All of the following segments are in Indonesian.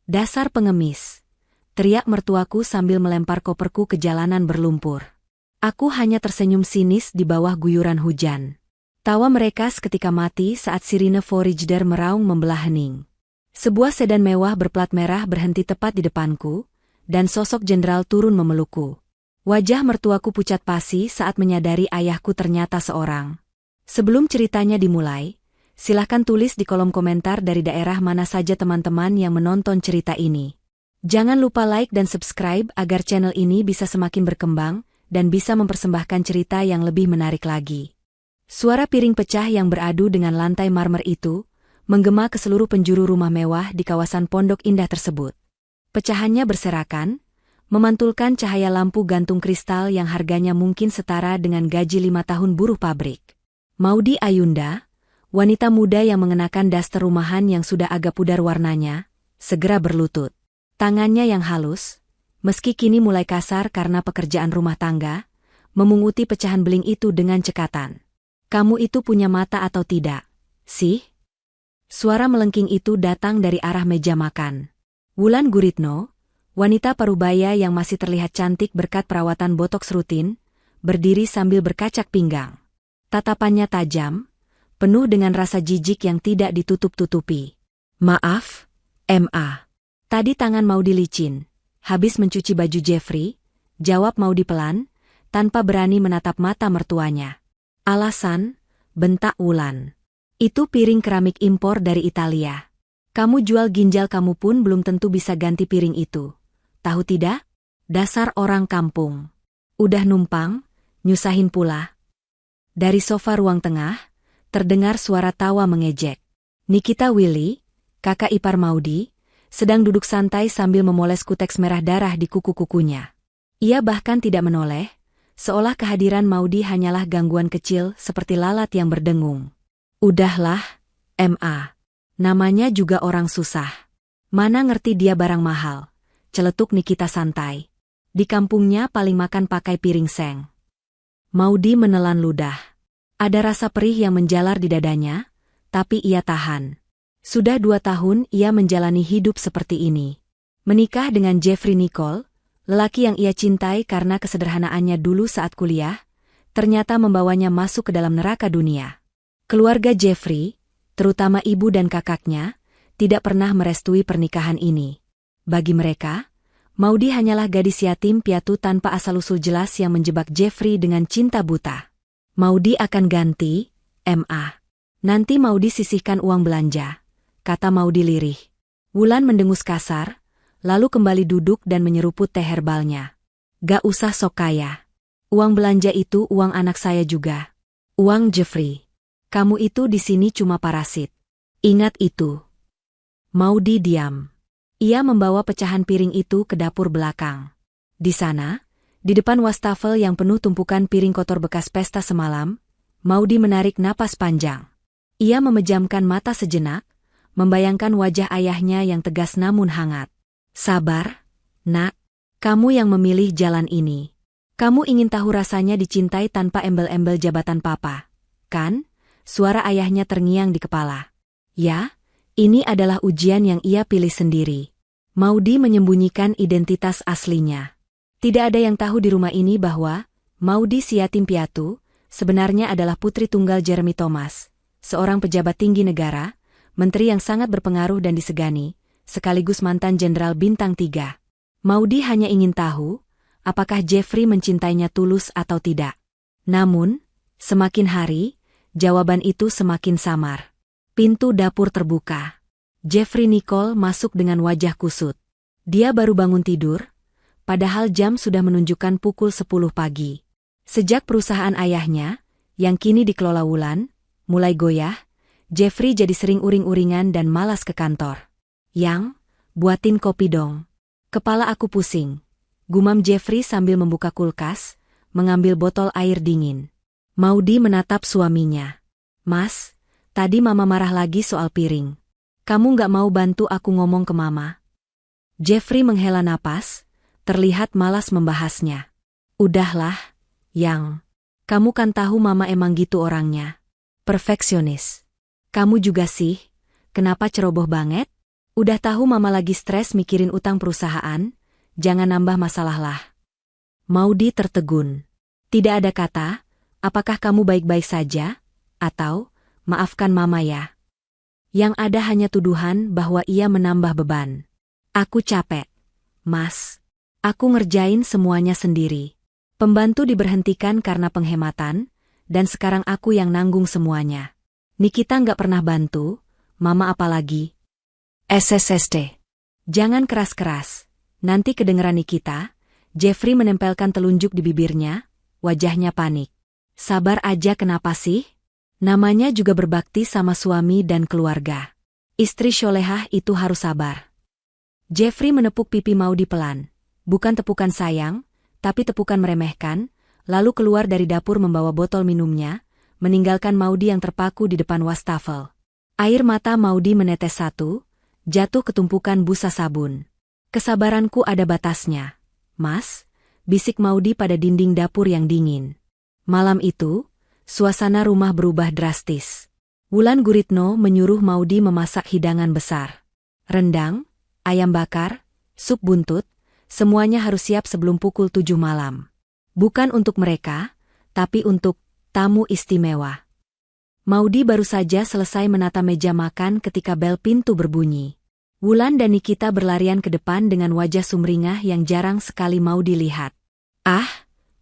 Dasar pengemis, teriak mertuaku sambil melempar koperku ke jalanan berlumpur. Aku hanya tersenyum sinis di bawah guyuran hujan. Tawa mereka seketika mati saat sirine Forager meraung membelah hening. Sebuah sedan mewah berplat merah berhenti tepat di depanku, dan sosok jenderal turun memelukku. Wajah mertuaku pucat pasi saat menyadari ayahku ternyata seorang. Sebelum ceritanya dimulai, silahkan tulis di kolom komentar dari daerah mana saja teman-teman yang menonton cerita ini. Jangan lupa like dan subscribe agar channel ini bisa semakin berkembang dan bisa mempersembahkan cerita yang lebih menarik lagi. Suara piring pecah yang beradu dengan lantai marmer itu menggema ke seluruh penjuru rumah mewah di kawasan Pondok Indah tersebut. Pecahannya berserakan, memantulkan cahaya lampu gantung kristal yang harganya mungkin setara dengan gaji 5 tahun buruh pabrik. Maudy Ayunda, wanita muda yang mengenakan daster rumahan yang sudah agak pudar warnanya, segera berlutut. Tangannya yang halus, meski kini mulai kasar karena pekerjaan rumah tangga, memunguti pecahan beling itu dengan cekatan. "Kamu itu punya mata atau tidak, sih?" Suara melengking itu datang dari arah meja makan. Wulan Guritno, wanita parubaya yang masih terlihat cantik berkat perawatan botoks rutin, berdiri sambil berkacak pinggang. Tatapannya tajam, penuh dengan rasa jijik yang tidak ditutup-tutupi. "Maaf, Ma. Tadi tangan Maudy licin. Habis mencuci baju Jeffrey," jawab Maudy pelan, tanpa berani menatap mata mertuanya. "Alasan?" bentak Wulan. "Itu piring keramik impor dari Italia. Kamu jual ginjal kamu pun belum tentu bisa ganti piring itu. Tahu tidak? Dasar orang kampung. Udah numpang, nyusahin pula." Dari sofa ruang tengah, terdengar suara tawa mengejek. Nikita Willy, kakak ipar Maudy, sedang duduk santai sambil memoles kuteks merah darah di kuku-kukunya. Ia bahkan tidak menoleh, seolah kehadiran Maudy hanyalah gangguan kecil seperti lalat yang berdengung. "Udahlah, Ma. Namanya juga orang susah. Mana ngerti dia barang mahal," celetuk Nikita santai. "Di kampungnya paling makan pakai piring seng." Maudy menelan ludah. Ada rasa perih yang menjalar di dadanya, tapi ia tahan. Sudah 2 tahun ia menjalani hidup seperti ini. Menikah dengan Jeffrey Nicole, lelaki yang ia cintai karena kesederhanaannya dulu saat kuliah, ternyata membawanya masuk ke dalam neraka dunia. Keluarga Jeffrey, terutama ibu dan kakaknya, tidak pernah merestui pernikahan ini. Bagi mereka, Maudy hanyalah gadis yatim piatu tanpa asal-usul jelas yang menjebak Jeffrey dengan cinta buta. "Maudy akan ganti, Ma. Nanti Maudy sisihkan uang belanja," kata Maudy lirih. Wulan mendengus kasar, lalu kembali duduk dan menyeruput teh herbalnya. "Gak usah sok kaya. Uang belanja itu uang anak saya juga. Uang Jeffrey. Kamu itu di sini cuma parasit. Ingat itu." Maudy diam. Ia membawa pecahan piring itu ke dapur belakang. Di sana, di depan wastafel yang penuh tumpukan piring kotor bekas pesta semalam, Maudy menarik napas panjang. Ia memejamkan mata sejenak, membayangkan wajah ayahnya yang tegas namun hangat. "Sabar, Nak. Kamu yang memilih jalan ini. Kamu ingin tahu rasanya dicintai tanpa embel-embel jabatan papa, kan?" Suara ayahnya terngiang di kepala. Ya, ini adalah ujian yang ia pilih sendiri. Maudy menyembunyikan identitas aslinya. Tidak ada yang tahu di rumah ini bahwa Maudy si yatim piatu sebenarnya adalah putri tunggal Jeremy Thomas, seorang pejabat tinggi negara, menteri yang sangat berpengaruh dan disegani, sekaligus mantan jenderal bintang 3. Maudy hanya ingin tahu, apakah Jeffrey mencintainya tulus atau tidak. Namun, semakin hari, jawaban itu semakin samar. Pintu dapur terbuka. Jeffrey Nicole masuk dengan wajah kusut. Dia baru bangun tidur, padahal jam sudah menunjukkan pukul 10 pagi. Sejak perusahaan ayahnya, yang kini dikelola Wulan, mulai goyah, Jeffrey jadi sering uring-uringan dan malas ke kantor. "Yang, buatin kopi dong. Kepala aku pusing," gumam Jeffrey sambil membuka kulkas, mengambil botol air dingin. Maudy menatap suaminya. "Mas, tadi Mama marah lagi soal piring. Kamu nggak mau bantu aku ngomong ke Mama?" Jeffrey menghela napas, terlihat malas membahasnya. "Udahlah, Yang. Kamu kan tahu Mama emang gitu orangnya. Perfeksionis. Kamu juga sih, kenapa ceroboh banget?" Udah tahu mama lagi stres mikirin utang perusahaan, jangan nambah masalah lah. Maudi tertegun. Tidak ada kata, apakah kamu baik-baik saja? Atau, maafkan mama ya. Yang ada hanya tuduhan bahwa ia menambah beban. Aku capek, Mas. Aku ngerjain semuanya sendiri. Pembantu diberhentikan karena penghematan, dan sekarang aku yang nanggung semuanya. Nikita nggak pernah bantu, mama apalagi. SSST. Jangan keras-keras, nanti kedengeran Nikita. Jeffrey menempelkan telunjuk di bibirnya, wajahnya panik. Sabar aja kenapa sih? Namanya juga berbakti sama suami dan keluarga. Istri solehah itu harus sabar. Jeffrey menepuk pipi Maudi pelan. Bukan tepukan sayang, tapi tepukan meremehkan, lalu keluar dari dapur membawa botol minumnya, meninggalkan Maudi yang terpaku di depan wastafel. Air mata Maudi menetes satu, jatuh ke tumpukan busa sabun. Kesabaranku ada batasnya, Mas, bisik Maudi pada dinding dapur yang dingin. Malam itu, suasana rumah berubah drastis. Wulan Guritno menyuruh Maudi memasak hidangan besar. Rendang, ayam bakar, sup buntut, semuanya harus siap sebelum pukul 7 malam. Bukan untuk mereka, tapi untuk tamu istimewa. Maudi baru saja selesai menata meja makan ketika bel pintu berbunyi. Wulan dan Nikita berlarian ke depan dengan wajah sumringah yang jarang sekali Maudi lihat. Ah,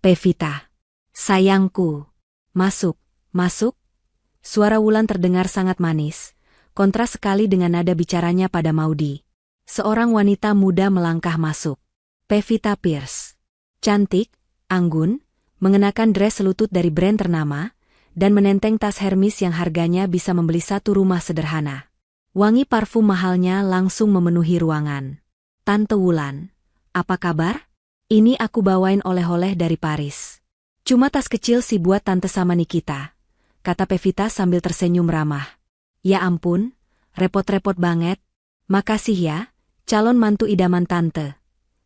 Pevita. Sayangku. Masuk, masuk. Suara Wulan terdengar sangat manis, kontras sekali dengan nada bicaranya pada Maudi. Seorang wanita muda melangkah masuk. Pevita Pierce. Cantik, anggun, mengenakan dres selutut dari brand ternama, dan menenteng tas Hermes yang harganya bisa membeli satu rumah sederhana. Wangi parfum mahalnya langsung memenuhi ruangan. Tante Wulan, apa kabar? Ini aku bawain oleh-oleh dari Paris. Cuma tas kecil sih buat tante sama Nikita, kata Pevita sambil tersenyum ramah. Ya ampun, repot-repot banget. Makasih ya, calon mantu idaman tante.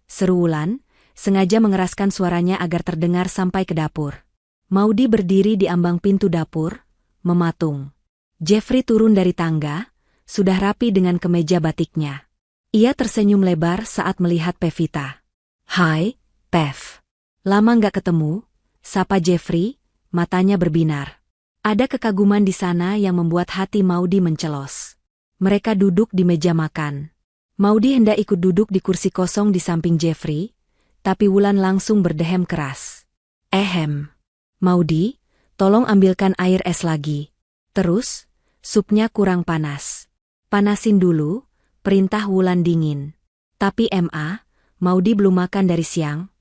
Seru Wulan, sengaja mengeraskan suaranya agar terdengar sampai ke dapur. Maudi berdiri di ambang pintu dapur, mematung. Jeffrey turun dari tangga, sudah rapi dengan kemeja batiknya. Ia tersenyum lebar saat melihat Pevita. Hai, Pev. Lama nggak ketemu, sapa Jeffrey, matanya berbinar. Ada kekaguman di sana yang membuat hati Maudi mencelos. Mereka duduk di meja makan. Maudi hendak ikut duduk di kursi kosong di samping Jeffrey, tapi Wulan langsung berdehem keras. Maudi, tolong ambilkan air es lagi. Terus, supnya kurang panas. Panasin dulu, perintah Wulan dingin. Tapi Maudi belum makan dari siang.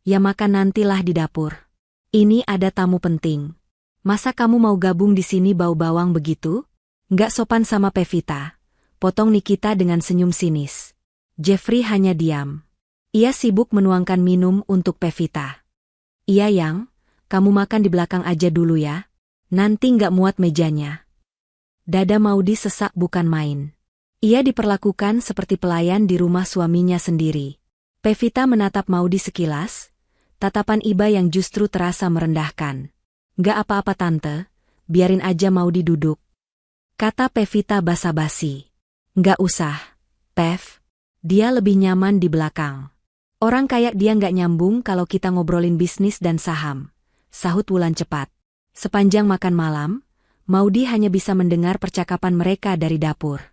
Ya makan nantilah di dapur. Ini ada tamu penting. Masa kamu mau gabung di sini bau bawang begitu? Nggak sopan sama Pevita. Potong Nikita dengan senyum sinis. Jeffrey hanya diam. Ia sibuk menuangkan minum untuk Pevita. Iya yang, kamu makan di belakang aja dulu ya. Nanti nggak muat mejanya. Dada Maudi sesak bukan main. Ia diperlakukan seperti pelayan di rumah suaminya sendiri. Pevita menatap Maudi sekilas, tatapan iba yang justru terasa merendahkan. Nggak apa-apa tante, biarin aja Maudi duduk. Kata Pevita basa-basi. Nggak usah, Pev. Dia lebih nyaman di belakang. Orang kayak dia nggak nyambung kalau kita ngobrolin bisnis dan saham, sahut Wulan cepat. Sepanjang makan malam, Maudi hanya bisa mendengar percakapan mereka dari dapur.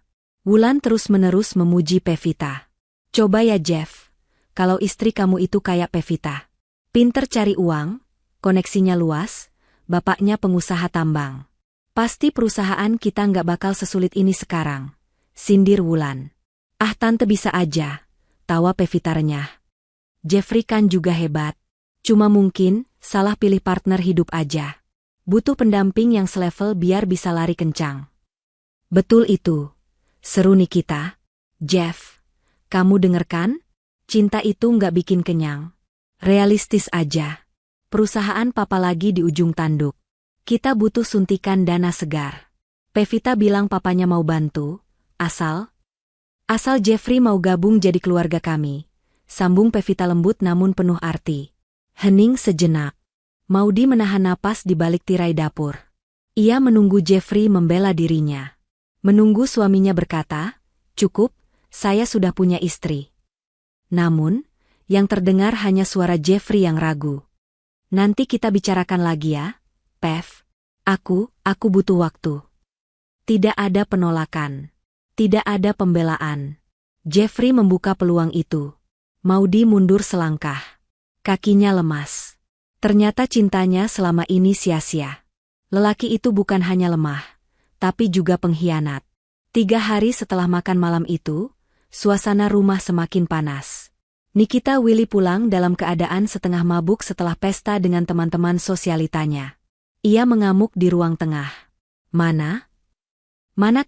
Wulan terus-menerus memuji Pevita. Coba ya Jeff, kalau istri kamu itu kayak Pevita. Pinter cari uang, koneksinya luas, bapaknya pengusaha tambang. Pasti perusahaan kita nggak bakal sesulit ini sekarang. Sindir Wulan. Ah tante bisa aja, tawa Pevita renyah. Jeffrey kan juga hebat. Cuma mungkin, salah pilih partner hidup aja. Butuh pendamping yang selevel biar bisa lari kencang. Betul itu. Seru Nikita. Jeff, kamu denger kan? Cinta itu nggak bikin kenyang. Realistis aja. Perusahaan papa lagi di ujung tanduk. Kita butuh suntikan dana segar. Pevita bilang papanya mau bantu. Asal Jeffrey mau gabung jadi keluarga kami. Sambung Pevita lembut namun penuh arti. Hening sejenak. Maudi menahan napas di balik tirai dapur. Ia menunggu Jeffrey membela dirinya. Menunggu suaminya berkata, Cukup, saya sudah punya istri. Namun, yang terdengar hanya suara Jeffrey yang ragu. Nanti kita bicarakan lagi ya, Pev. Aku butuh waktu. Tidak ada penolakan. Tidak ada pembelaan. Jeffrey membuka peluang itu. Maudy mundur selangkah. Kakinya lemas. Ternyata cintanya selama ini sia-sia. Lelaki itu bukan hanya lemah, tapi juga pengkhianat. 3 hari setelah makan malam itu, suasana rumah semakin panas. Nikita Willy pulang dalam keadaan setengah mabuk setelah pesta dengan teman-teman sosialitanya. Ia mengamuk di ruang tengah. Mana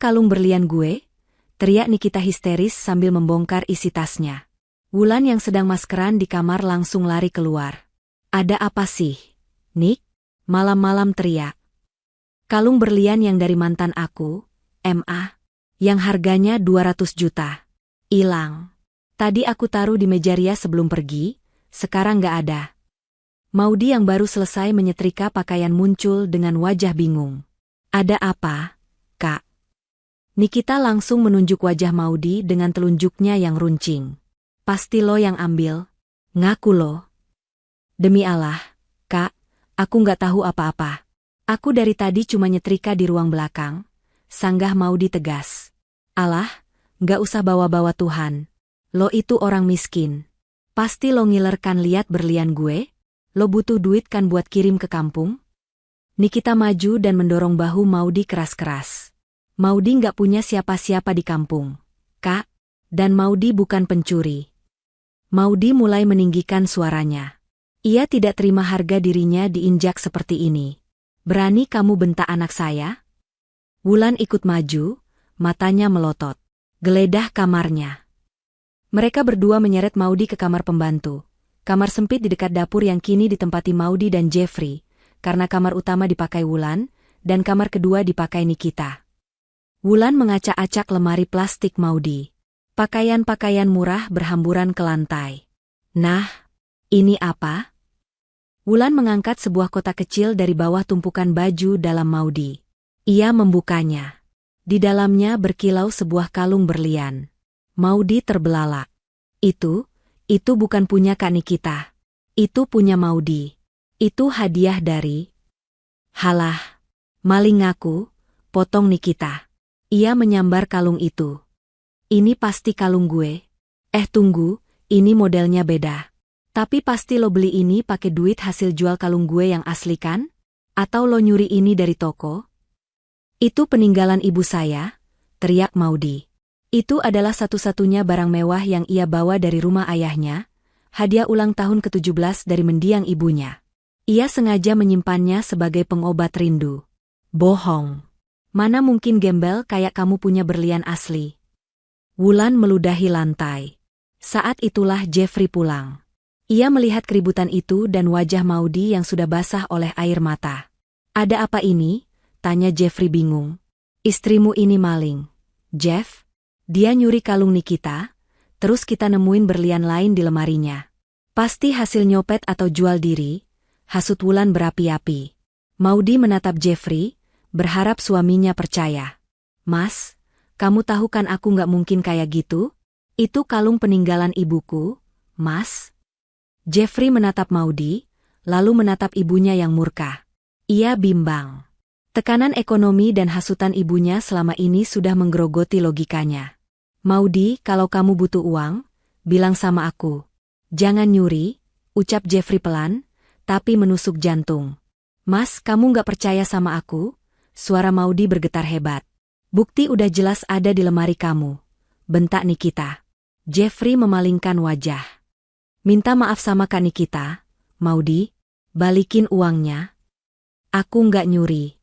kalung berlian gue? Teriak Nikita histeris sambil membongkar isi tasnya. Wulan yang sedang maskeran di kamar langsung lari keluar. Ada apa sih, Nik? Malam-malam teriak. Kalung berlian yang dari mantan aku, MA, yang harganya 200 juta. Hilang. Tadi aku taruh di meja ria sebelum pergi, sekarang gak ada. Maudy yang baru selesai menyetrika pakaian muncul dengan wajah bingung. Ada apa, Kak? Nikita langsung menunjuk wajah Maudy dengan telunjuknya yang runcing. Pasti lo yang ambil. Ngaku lo. Demi Allah, Kak, aku gak tahu apa-apa. Aku dari tadi cuma nyetrika di ruang belakang. Sanggah Maudy tegas. Alah, gak usah bawa-bawa Tuhan. Lo itu orang miskin. Pasti lo ngiler kan lihat berlian gue? Lo butuh duit kan buat kirim ke kampung? Nikita maju dan mendorong bahu Maudy keras-keras. Maudy gak punya siapa-siapa di kampung, Kak. Dan Maudy bukan pencuri. Maudy mulai meninggikan suaranya. Ia tidak terima harga dirinya diinjak seperti ini. Berani kamu bentak anak saya? Wulan ikut maju, matanya melotot. Geledah kamarnya. Mereka berdua menyeret Maudy ke kamar pembantu. Kamar sempit di dekat dapur yang kini ditempati Maudy dan Jeffrey, karena kamar utama dipakai Wulan, dan kamar kedua dipakai Nikita. Wulan mengacak-acak lemari plastik Maudy. Pakaian-pakaian murah berhamburan ke lantai. Nah, ini apa? Wulan mengangkat sebuah kotak kecil dari bawah tumpukan baju dalam Maudy. Ia membukanya. Di dalamnya berkilau sebuah kalung berlian. Maudy terbelalak. Itu bukan punya Kak Nikita. Itu punya Maudy. Itu hadiah dari... Halah, maling ngaku, potong Nikita. Ia menyambar kalung itu. Ini pasti kalung gue. Tunggu, ini modelnya beda. Tapi pasti lo beli ini pakai duit hasil jual kalung gue yang asli kan? Atau lo nyuri ini dari toko? Itu peninggalan ibu saya, teriak Maudy. Itu adalah satu-satunya barang mewah yang ia bawa dari rumah ayahnya, hadiah ulang tahun ke-17 dari mendiang ibunya. Ia sengaja menyimpannya sebagai pengobat rindu. Bohong. Mana mungkin gembel kayak kamu punya berlian asli. Wulan meludahi lantai. Saat itulah Jeffrey pulang. Ia melihat keributan itu dan wajah Maudy yang sudah basah oleh air mata. Ada apa ini? Tanya Jeffrey bingung. Istrimu ini maling. Jeff? Dia nyuri kalung Nikita, terus kita nemuin berlian lain di lemarinya. Pasti hasil nyopet atau jual diri, hasut Wulan berapi-api. Maudy menatap Jeffrey, berharap suaminya percaya. Mas, kamu tahu kan aku gak mungkin kayak gitu? Itu kalung peninggalan ibuku, Mas. Jeffrey menatap Maudy, lalu menatap ibunya yang murka. Ia bimbang. Tekanan ekonomi dan hasutan ibunya selama ini sudah menggerogoti logikanya. Maudy, kalau kamu butuh uang, bilang sama aku. Jangan nyuri, ucap Jeffrey pelan, tapi menusuk jantung. Mas, kamu gak percaya sama aku? Suara Maudy bergetar hebat. Bukti udah jelas ada di lemari kamu. Bentak Nikita. Jeffrey memalingkan wajah. Minta maaf sama Kak Nikita, Maudy. Balikin uangnya. Aku nggak nyuri.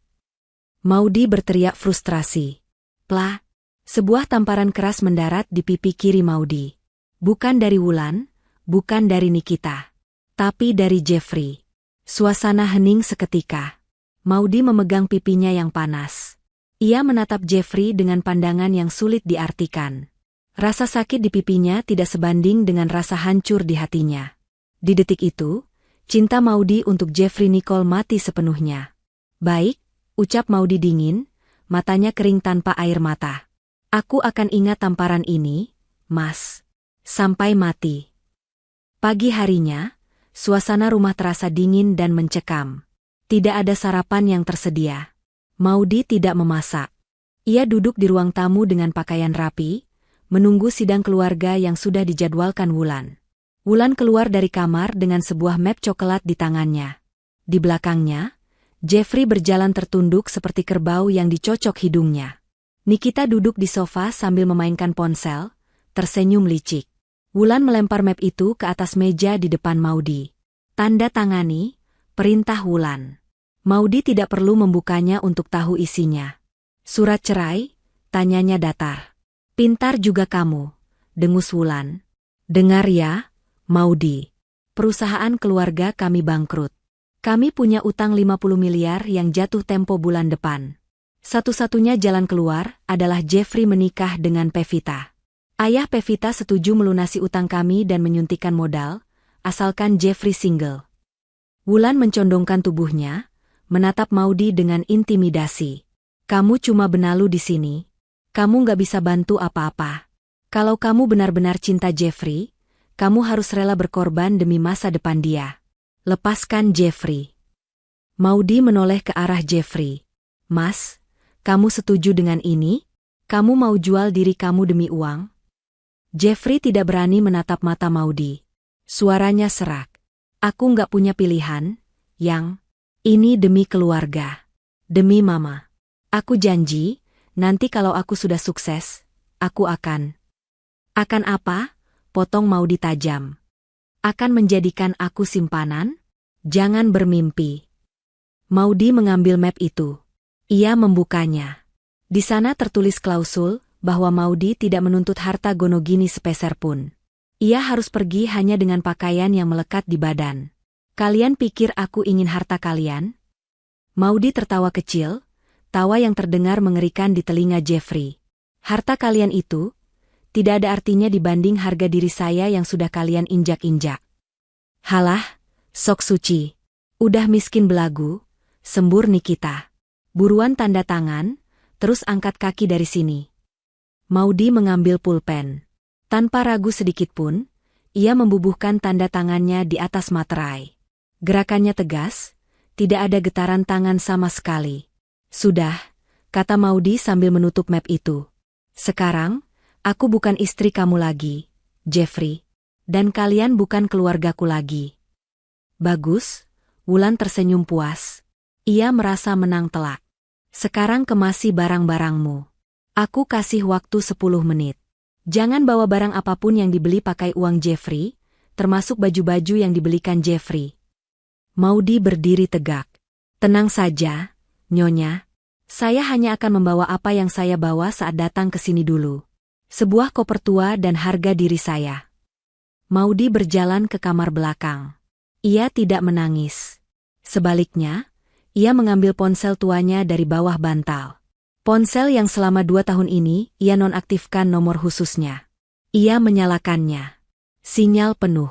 Maudy berteriak frustrasi. Plah. Sebuah tamparan keras mendarat di pipi kiri Maudy. Bukan dari Wulan, bukan dari Nikita. Tapi dari Jeffrey. Suasana hening seketika. Maudy memegang pipinya yang panas. Ia menatap Jeffrey dengan pandangan yang sulit diartikan. Rasa sakit di pipinya tidak sebanding dengan rasa hancur di hatinya. Di detik itu, cinta Maudy untuk Jeffrey Nicole mati sepenuhnya. Baik, ucap Maudy dingin, matanya kering tanpa air mata. Aku akan ingat tamparan ini, Mas. Sampai mati. Pagi harinya, suasana rumah terasa dingin dan mencekam. Tidak ada sarapan yang tersedia. Maudy tidak memasak. Ia duduk di ruang tamu dengan pakaian rapi, menunggu sidang keluarga yang sudah dijadwalkan Wulan. Wulan keluar dari kamar dengan sebuah map coklat di tangannya. Di belakangnya, Jeffrey berjalan tertunduk seperti kerbau yang dicocok hidungnya. Nikita duduk di sofa sambil memainkan ponsel, tersenyum licik. Wulan melempar map itu ke atas meja di depan Maudy. Tanda tangani, perintah Wulan. Maudy tidak perlu membukanya untuk tahu isinya. Surat cerai, tanyanya datar. Pintar juga kamu, dengus Wulan. Dengar ya, Maudy. Perusahaan keluarga kami bangkrut. Kami punya utang 50 miliar yang jatuh tempo bulan depan. Satu-satunya jalan keluar adalah Jeffrey menikah dengan Pevita. Ayah Pevita setuju melunasi utang kami dan menyuntikkan modal, asalkan Jeffrey single. Wulan mencondongkan tubuhnya, menatap Maudy dengan intimidasi. Kamu cuma benalu di sini. Kamu nggak bisa bantu apa-apa. Kalau kamu benar-benar cinta Jeffrey, kamu harus rela berkorban demi masa depan dia. Lepaskan Jeffrey. Maudy menoleh ke arah Jeffrey. Mas, kamu setuju dengan ini? Kamu mau jual diri kamu demi uang? Jeffrey tidak berani menatap mata Maudy. Suaranya serak. Aku nggak punya pilihan, Yang. Ini demi keluarga. Demi mama. Aku janji, nanti kalau aku sudah sukses, aku akan. Akan apa? Potong Maudy tajam. Akan menjadikan aku simpanan? Jangan bermimpi. Maudy mengambil map itu. Ia membukanya. Di sana tertulis klausul bahwa Maudy tidak menuntut harta Gonogini sepeser pun. Ia harus pergi hanya dengan pakaian yang melekat di badan. Kalian pikir aku ingin harta kalian? Maudy tertawa kecil, tawa yang terdengar mengerikan di telinga Jeffrey. Harta kalian itu tidak ada artinya dibanding harga diri saya yang sudah kalian injak-injak. Halah, sok suci. Udah miskin belagu, sembur Nikita. Buruan tanda tangan, terus angkat kaki dari sini. Maudy mengambil pulpen. Tanpa ragu sedikitpun, ia membubuhkan tanda tangannya di atas materai. Gerakannya tegas, tidak ada getaran tangan sama sekali. Sudah, kata Maudy sambil menutup map itu. Sekarang, aku bukan istri kamu lagi, Jeffrey. Dan kalian bukan keluargaku lagi. Bagus, Wulan tersenyum puas. Ia merasa menang telak. Sekarang kemasi barang-barangmu. Aku kasih waktu 10 menit. Jangan bawa barang apapun yang dibeli pakai uang Jeffrey, termasuk baju-baju yang dibelikan Jeffrey. Maudy berdiri tegak. Tenang saja, Nyonya. Saya hanya akan membawa apa yang saya bawa saat datang ke sini dulu. Sebuah koper tua dan harga diri saya. Maudy berjalan ke kamar belakang. Ia tidak menangis. Sebaliknya, ia mengambil ponsel tuanya dari bawah bantal. Ponsel yang selama 2 tahun ini ia nonaktifkan nomor khususnya. Ia menyalakannya. Sinyal penuh.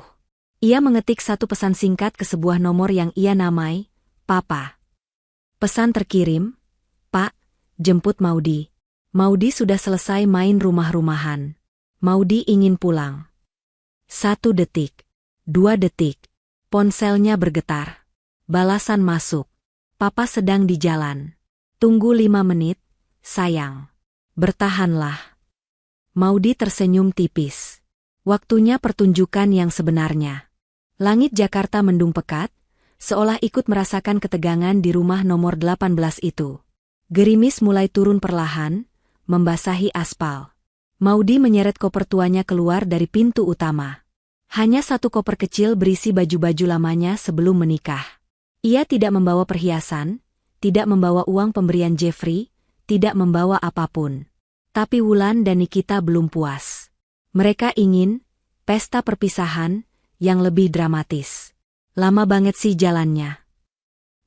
Ia mengetik satu pesan singkat ke sebuah nomor yang ia namai, Papa. Pesan terkirim, Pak, jemput Maudy. Maudy sudah selesai main rumah-rumahan. Maudy ingin pulang. 1 detik. 2 detik. Ponselnya bergetar. Balasan masuk. Papa sedang di jalan. Tunggu 5 menit, sayang. Bertahanlah. Maudy tersenyum tipis. Waktunya pertunjukan yang sebenarnya. Langit Jakarta mendung pekat, seolah ikut merasakan ketegangan di rumah nomor 18 itu. Gerimis mulai turun perlahan, membasahi aspal. Maudy menyeret koper tuanya keluar dari pintu utama. Hanya 1 koper kecil berisi baju-baju lamanya sebelum menikah. Ia tidak membawa perhiasan, tidak membawa uang pemberian Jeffrey, tidak membawa apapun. Tapi Wulan dan Nikita belum puas. Mereka ingin pesta perpisahan yang lebih dramatis. Lama banget sih jalannya.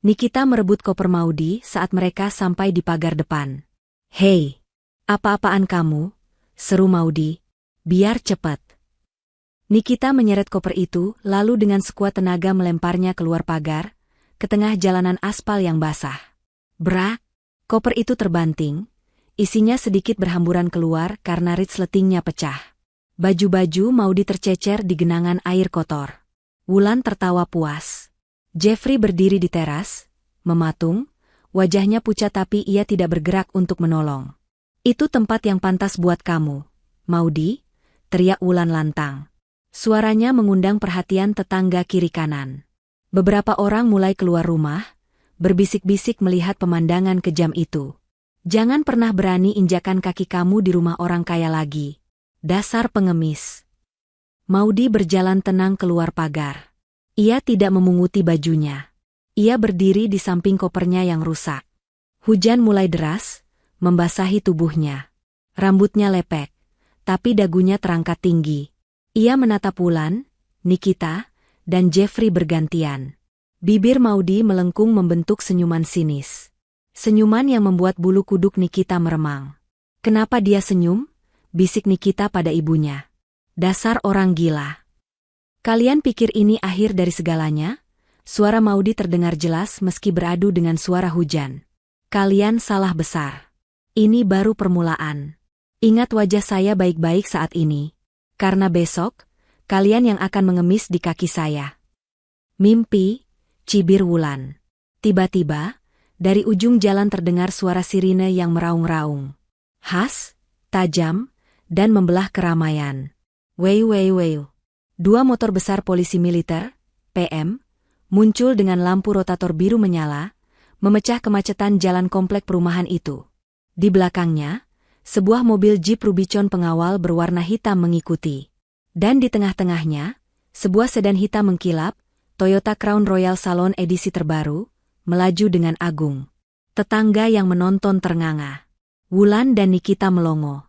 Nikita merebut koper Maudy saat mereka sampai di pagar depan. Hei, apa-apaan kamu? Seru Maudy. Biar cepat. Nikita menyeret koper itu lalu dengan sekuat tenaga melemparnya keluar pagar, ke tengah jalanan aspal yang basah. Brak, koper itu terbanting. Isinya sedikit berhamburan keluar karena resletingnya pecah. Baju-baju Maudi tercecer di genangan air kotor. Wulan tertawa puas. Jeffrey berdiri di teras, mematung, wajahnya pucat tapi ia tidak bergerak untuk menolong. Itu tempat yang pantas buat kamu, Maudi, teriak Wulan lantang. Suaranya mengundang perhatian tetangga kiri kanan. Beberapa orang mulai keluar rumah, berbisik-bisik melihat pemandangan kejam itu. Jangan pernah berani injakan kaki kamu di rumah orang kaya lagi. Dasar pengemis. Maudi berjalan tenang keluar pagar. Ia tidak memunguti bajunya. Ia berdiri di samping kopernya yang rusak. Hujan mulai deras, membasahi tubuhnya. Rambutnya lepek, tapi dagunya terangkat tinggi. Ia menatap Wulan, Nikita, dan Jeffrey bergantian. Bibir Maudi melengkung membentuk senyuman sinis. Senyuman yang membuat bulu kuduk Nikita meremang. Kenapa dia senyum? Bisik Nikita pada ibunya. Dasar orang gila. Kalian pikir ini akhir dari segalanya? Suara Maudi terdengar jelas meski beradu dengan suara hujan. Kalian salah besar. Ini baru permulaan. Ingat wajah saya baik-baik saat ini. Karena besok, kalian yang akan mengemis di kaki saya. Mimpi, cibir Wulan. Tiba-tiba, dari ujung jalan terdengar suara sirine yang meraung-raung. Khas, tajam, dan membelah keramaian. Wey wey wey. Dua motor besar polisi militer, PM, muncul dengan lampu rotator biru menyala, memecah kemacetan jalan komplek perumahan itu. Di belakangnya, sebuah mobil Jeep Rubicon pengawal berwarna hitam mengikuti. Dan di tengah-tengahnya, sebuah sedan hitam mengkilap, Toyota Crown Royal Salon edisi terbaru, melaju dengan agung. Tetangga yang menonton ternganga. Wulan dan Nikita melongo.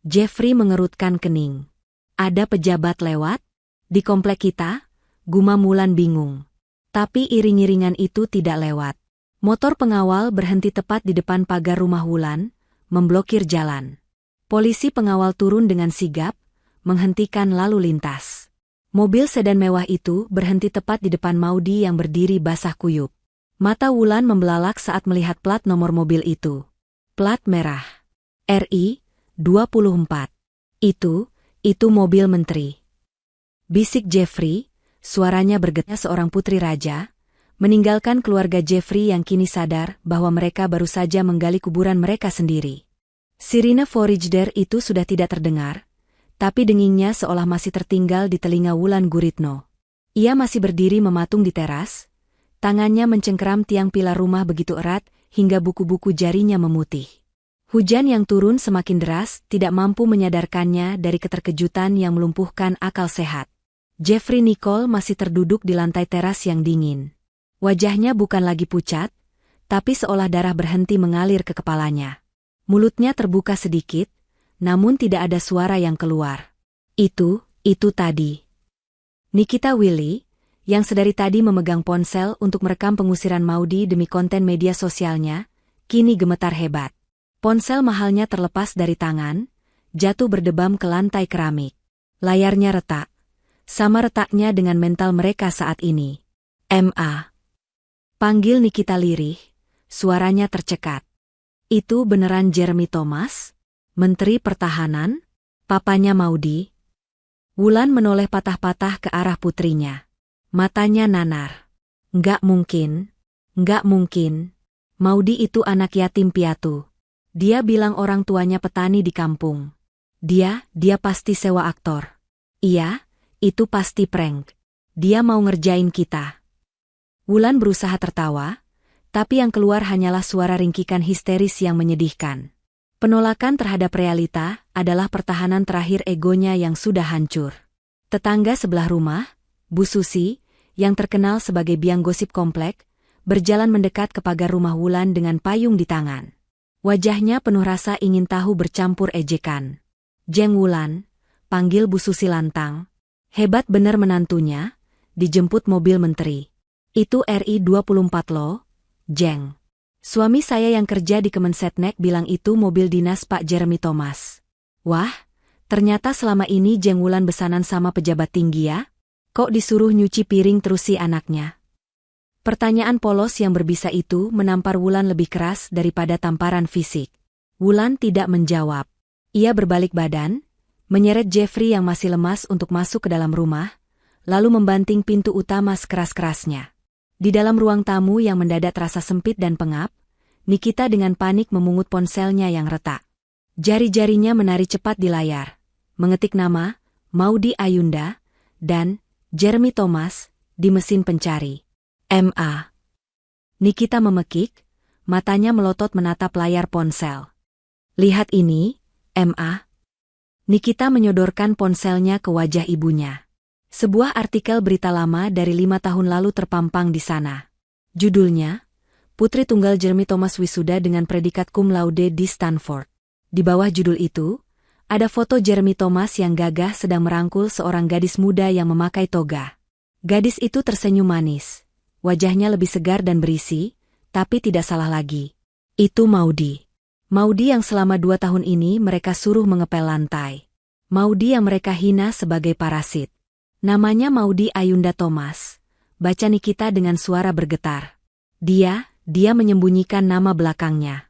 Jeffrey mengerutkan kening. Ada pejabat lewat? Di komplek kita? Gumam Wulan bingung. Tapi iring-iringan itu tidak lewat. Motor pengawal berhenti tepat di depan pagar rumah Wulan, memblokir jalan. Polisi pengawal turun dengan sigap, menghentikan lalu lintas. Mobil sedan mewah itu berhenti tepat di depan Maudi yang berdiri basah kuyup. Mata Wulan membelalak saat melihat plat nomor mobil itu. Plat merah. RI 24. Itu mobil menteri. Bisik Jeffrey, suaranya bergetar seorang putri raja, meninggalkan keluarga Jeffrey yang kini sadar bahwa mereka baru saja menggali kuburan mereka sendiri. Sirine Forager itu sudah tidak terdengar, tapi dengingnya seolah masih tertinggal di telinga Wulan Guritno. Ia masih berdiri mematung di teras, tangannya mencengkeram tiang pilar rumah begitu erat hingga buku-buku jarinya memutih. Hujan yang turun semakin deras tidak mampu menyadarkannya dari keterkejutan yang melumpuhkan akal sehat. Jeffrey Nicole masih terduduk di lantai teras yang dingin. Wajahnya bukan lagi pucat, tapi seolah darah berhenti mengalir ke kepalanya. Mulutnya terbuka sedikit, namun tidak ada suara yang keluar. Itu tadi. Nikita Willy, yang sedari tadi memegang ponsel untuk merekam pengusiran Maudi demi konten media sosialnya, kini gemetar hebat. Ponsel mahalnya terlepas dari tangan, jatuh berdebam ke lantai keramik. Layarnya retak. Sama retaknya dengan mental mereka saat ini. M.A. Panggil Nikita lirih, suaranya tercekat. Itu beneran Jeremy Thomas? Menteri Pertahanan? Papanya Maudi? Wulan menoleh patah-patah ke arah putrinya. Matanya nanar. Nggak mungkin. Maudi itu anak yatim piatu. Dia bilang orang tuanya petani di kampung. Dia pasti sewa aktor. Iya, itu pasti prank. Dia mau ngerjain kita. Wulan berusaha tertawa, tapi yang keluar hanyalah suara ringkikan histeris yang menyedihkan. Penolakan terhadap realita adalah pertahanan terakhir egonya yang sudah hancur. Tetangga sebelah rumah, Bu Susi, yang terkenal sebagai biang gosip komplek, berjalan mendekat ke pagar rumah Wulan dengan payung di tangan. Wajahnya penuh rasa ingin tahu bercampur ejekan. Jeng Wulan, panggil Bu Susi lantang. Hebat bener menantunya, dijemput mobil menteri. Itu RI 24 loh, Jeng. Suami saya yang kerja di Kemensetnek bilang itu mobil dinas Pak Jeremy Thomas. Wah, ternyata selama ini Jeng Wulan besanan sama pejabat tinggi ya? Kok disuruh nyuci piring terus si anaknya? Pertanyaan polos yang berbisa itu menampar Wulan lebih keras daripada tamparan fisik. Wulan tidak menjawab. Ia berbalik badan, menyeret Jeffrey yang masih lemas untuk masuk ke dalam rumah, lalu membanting pintu utama sekeras-kerasnya. Di dalam ruang tamu yang mendadak terasa sempit dan pengap, Nikita dengan panik memungut ponselnya yang retak. Jari-jarinya menari cepat di layar, mengetik nama, Maudy Ayunda, dan Jeremy Thomas, di mesin pencari. MA. Nikita memekik, matanya melotot menatap layar ponsel. Lihat ini, MA. Nikita menyodorkan ponselnya ke wajah ibunya. Sebuah artikel berita lama dari 5 tahun lalu terpampang di sana. Judulnya, Putri Tunggal Jeremy Thomas wisuda dengan predikat cum laude di Stanford. Di bawah judul itu, ada foto Jeremy Thomas yang gagah sedang merangkul seorang gadis muda yang memakai toga. Gadis itu tersenyum manis. Wajahnya lebih segar dan berisi, tapi tidak salah lagi. Itu Maudy. Maudy yang selama 2 tahun ini mereka suruh mengepel lantai. Maudy yang mereka hina sebagai parasit. Namanya Maudy Ayunda Thomas. Baca Nikita dengan suara bergetar. Dia menyembunyikan nama belakangnya.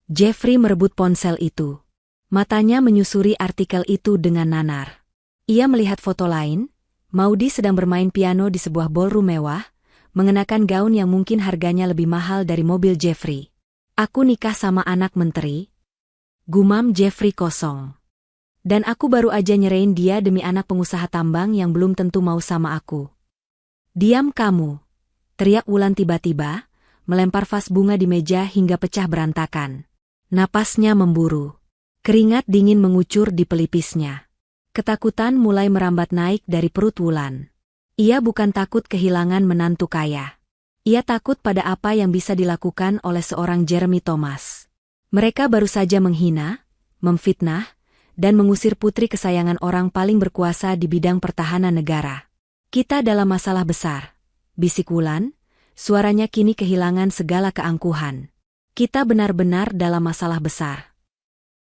Jeffrey merebut ponsel itu. Matanya menyusuri artikel itu dengan nanar. Ia melihat foto lain. Maudy sedang bermain piano di sebuah ballroom mewah, mengenakan gaun yang mungkin harganya lebih mahal dari mobil Jeffrey. Aku nikah sama anak menteri. Gumam Jeffrey kosong. Dan aku baru aja nyerain dia demi anak pengusaha tambang yang belum tentu mau sama aku. Diam kamu, teriak Wulan tiba-tiba, melempar vas bunga di meja hingga pecah berantakan. Napasnya memburu. Keringat dingin mengucur di pelipisnya. Ketakutan mulai merambat naik dari perut Wulan. Ia bukan takut kehilangan menantu kaya. Ia takut pada apa yang bisa dilakukan oleh seorang Jeremy Thomas. Mereka baru saja menghina, memfitnah, dan mengusir putri kesayangan orang paling berkuasa di bidang pertahanan negara. Kita dalam masalah besar, bisik Wulan, suaranya kini kehilangan segala keangkuhan. Kita benar-benar dalam masalah besar.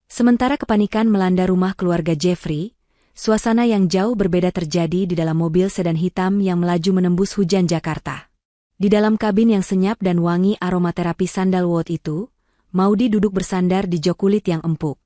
Sementara kepanikan melanda rumah keluarga Jeffrey, suasana yang jauh berbeda terjadi di dalam mobil sedan hitam yang melaju menembus hujan Jakarta. Di dalam kabin yang senyap dan wangi aromaterapi sandalwood itu, Maudy duduk bersandar di jok kulit yang empuk.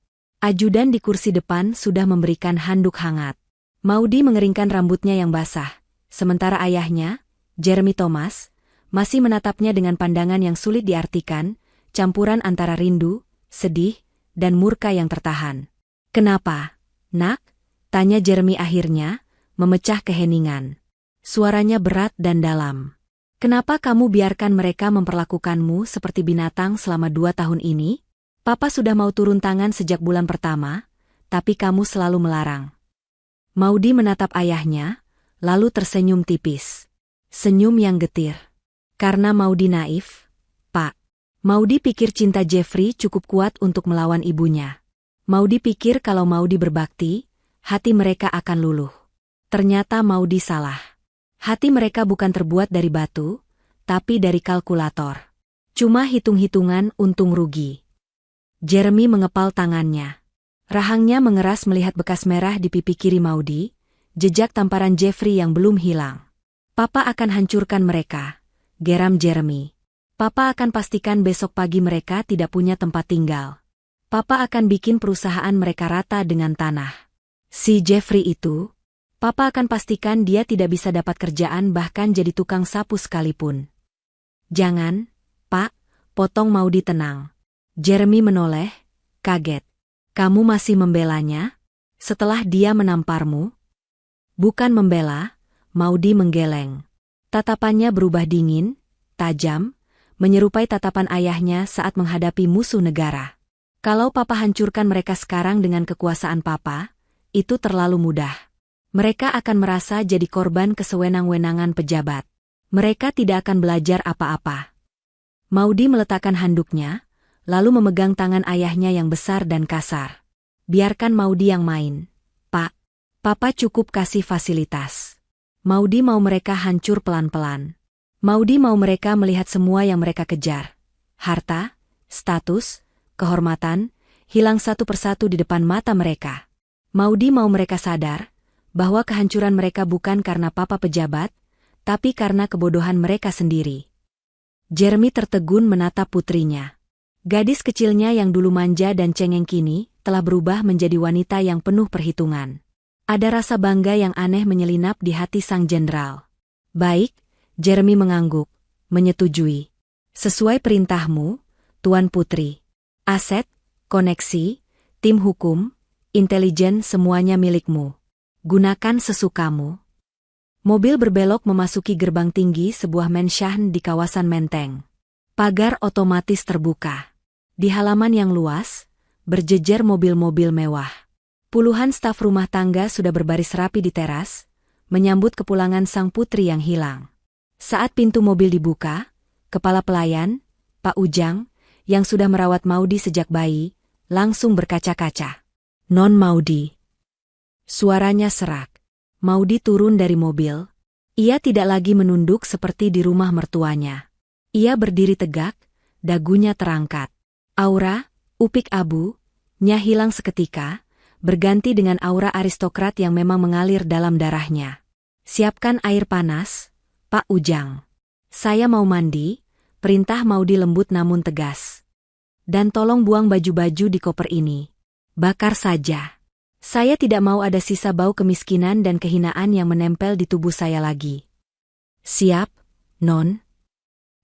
Ajudan di kursi depan sudah memberikan handuk hangat. Maudy mengeringkan rambutnya yang basah, sementara ayahnya, Jeremy Thomas, masih menatapnya dengan pandangan yang sulit diartikan, campuran antara rindu, sedih, dan murka yang tertahan. Kenapa, nak? Tanya Jeremy akhirnya, memecah keheningan. Suaranya berat dan dalam. Kenapa kamu biarkan mereka memperlakukanmu seperti binatang selama 2 tahun ini? Papa sudah mau turun tangan sejak bulan pertama, tapi kamu selalu melarang. Maudy menatap ayahnya, lalu tersenyum tipis. Senyum yang getir. Karena Maudy naif, Pak. Maudy pikir cinta Jeffrey cukup kuat untuk melawan ibunya. Maudy pikir kalau Maudy berbakti, hati mereka akan luluh. Ternyata Maudy salah. Hati mereka bukan terbuat dari batu, tapi dari kalkulator. Cuma hitung-hitungan untung rugi. Jeremy mengepal tangannya. Rahangnya mengeras melihat bekas merah di pipi kiri Maudy, jejak tamparan Jeffrey yang belum hilang. Papa akan hancurkan mereka, geram Jeremy. Papa akan pastikan besok pagi mereka tidak punya tempat tinggal. Papa akan bikin perusahaan mereka rata dengan tanah. Si Jeffrey itu, Papa akan pastikan dia tidak bisa dapat kerjaan bahkan jadi tukang sapu sekalipun. Jangan, Pak, potong Maudy tenang. Jeremy menoleh, kaget. Kamu masih membelanya? Setelah dia menamparmu? Bukan membela, Maudy menggeleng. Tatapannya berubah dingin, tajam, menyerupai tatapan ayahnya saat menghadapi musuh negara. Kalau Papa hancurkan mereka sekarang dengan kekuasaan Papa, itu terlalu mudah. Mereka akan merasa jadi korban kesewenang-wenangan pejabat. Mereka tidak akan belajar apa-apa. Maudy meletakkan handuknya, lalu memegang tangan ayahnya yang besar dan kasar. Biarkan Maudy yang main, Pak. Papa cukup kasih fasilitas. Maudy mau mereka hancur pelan-pelan. Maudy mau mereka melihat semua yang mereka kejar. Harta, status, kehormatan, hilang satu persatu di depan mata mereka. Maudy mau mereka sadar bahwa kehancuran mereka bukan karena papa pejabat, tapi karena kebodohan mereka sendiri. Jeremy tertegun menatap putrinya. Gadis kecilnya yang dulu manja dan cengeng kini telah berubah menjadi wanita yang penuh perhitungan. Ada rasa bangga yang aneh menyelinap di hati sang jenderal. Baik, Jeremy mengangguk, menyetujui. Sesuai perintahmu, Tuan Putri. Aset, koneksi, tim hukum, intelijen semuanya milikmu. Gunakan sesukamu. Mobil berbelok memasuki gerbang tinggi sebuah mansion di kawasan Menteng. Pagar otomatis terbuka. Di halaman yang luas, berjejer mobil-mobil mewah. Puluhan staf rumah tangga sudah berbaris rapi di teras, menyambut kepulangan sang putri yang hilang. Saat pintu mobil dibuka, kepala pelayan, Pak Ujang, yang sudah merawat Maudi sejak bayi, langsung berkaca-kaca. Non Maudi. Suaranya serak. Maudi turun dari mobil. Ia tidak lagi menunduk seperti di rumah mertuanya. Ia berdiri tegak, dagunya terangkat. Aura, upik abu-nya hilang seketika, berganti dengan aura aristokrat yang memang mengalir dalam darahnya. Siapkan air panas, Pak Ujang. Saya mau mandi, perintah Maudi lembut namun tegas. Dan tolong buang baju-baju di koper ini. Bakar saja. Saya tidak mau ada sisa bau kemiskinan dan kehinaan yang menempel di tubuh saya lagi. Siap, Non.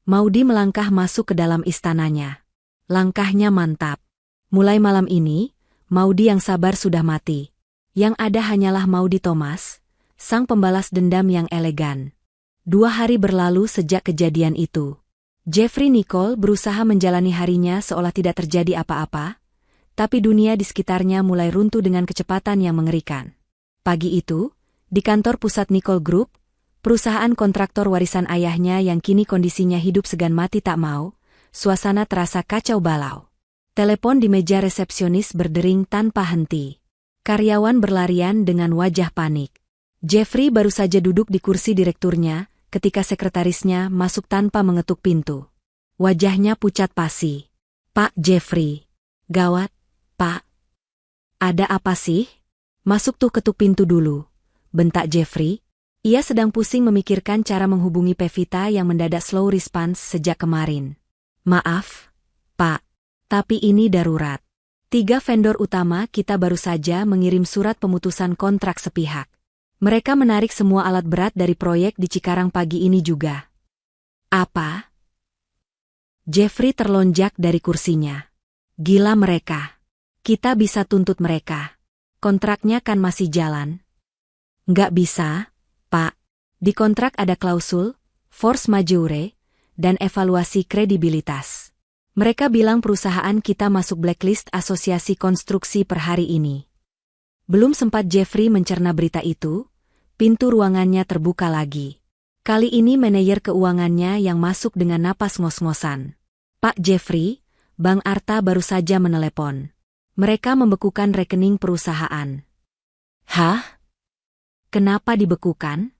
Maudi melangkah masuk ke dalam istananya. Langkahnya mantap. Mulai malam ini, Maudi yang sabar sudah mati. Yang ada hanyalah Maudi Thomas, sang pembalas dendam yang elegan. 2 hari berlalu sejak kejadian itu. Jeffrey Nicole berusaha menjalani harinya seolah tidak terjadi apa-apa, tapi dunia di sekitarnya mulai runtuh dengan kecepatan yang mengerikan. Pagi itu, di kantor pusat Nicole Group, perusahaan kontraktor warisan ayahnya yang kini kondisinya hidup segan mati tak mau, suasana terasa kacau balau. Telepon di meja resepsionis berdering tanpa henti. Karyawan berlarian dengan wajah panik. Jeffrey baru saja duduk di kursi direkturnya ketika sekretarisnya masuk tanpa mengetuk pintu. Wajahnya pucat pasi. Pak Jeffrey. Gawat, Pak. Ada apa sih? Masuk tuh, ketuk pintu dulu, bentak Jeffrey. Ia sedang pusing memikirkan cara menghubungi Pevita yang mendadak slow response sejak kemarin. Maaf, Pak. Tapi ini darurat. 3 vendor utama kita baru saja mengirim surat pemutusan kontrak sepihak. Mereka menarik semua alat berat dari proyek di Cikarang pagi ini juga. Apa? Jeffrey terlonjak dari kursinya. Gila mereka. Kita bisa tuntut mereka. Kontraknya kan masih jalan. Nggak bisa, Pak. Di kontrak ada klausul, force majeure, dan evaluasi kredibilitas. Mereka bilang perusahaan kita masuk blacklist Asosiasi Konstruksi per hari ini. Belum sempat Jeffrey mencerna berita itu, pintu ruangannya terbuka lagi. Kali ini manajer keuangannya yang masuk dengan napas ngos-ngosan. Pak Jeffrey, Bang Arta baru saja menelepon. Mereka membekukan rekening perusahaan. Hah? Kenapa dibekukan?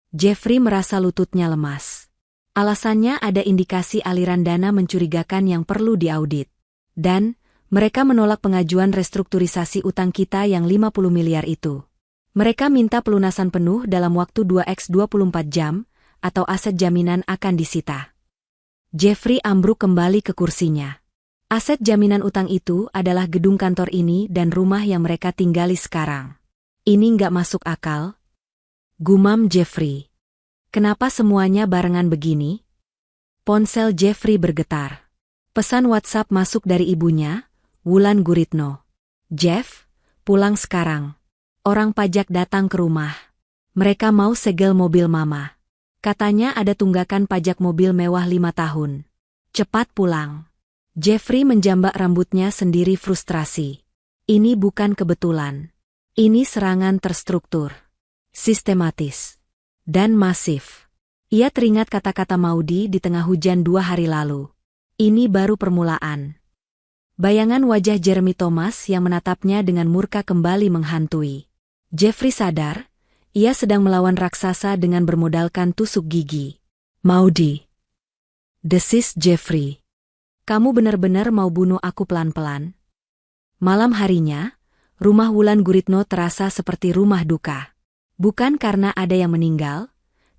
Jeffrey merasa lututnya lemas. Alasannya ada indikasi aliran dana mencurigakan yang perlu diaudit. Dan, mereka menolak pengajuan restrukturisasi utang kita yang 50 miliar itu. Mereka minta pelunasan penuh dalam waktu 2x24 jam, atau aset jaminan akan disita. Jeffrey ambruk kembali ke kursinya. Aset jaminan utang itu adalah gedung kantor ini dan rumah yang mereka tinggali sekarang. Ini nggak masuk akal. Gumam Jeffrey. Kenapa semuanya barengan begini? Ponsel Jeffrey bergetar. Pesan WhatsApp masuk dari ibunya, Wulan Guritno. Jeff, pulang sekarang. Orang pajak datang ke rumah. Mereka mau segel mobil mama. Katanya ada tunggakan pajak mobil mewah 5 tahun. Cepat pulang. Jeffrey menjambak rambutnya sendiri frustrasi. Ini bukan kebetulan. Ini serangan terstruktur. Sistematis. Dan masif. Ia teringat kata-kata Maudi di tengah hujan 2 hari lalu. Ini baru permulaan. Bayangan wajah Jeremy Thomas yang menatapnya dengan murka kembali menghantui. Jeffrey sadar, ia sedang melawan raksasa dengan bermodalkan tusuk gigi. Maudi. Desis Jeffrey. Kamu benar-benar mau bunuh aku pelan-pelan? Malam harinya, rumah Wulan Guritno terasa seperti rumah duka. Bukan karena ada yang meninggal,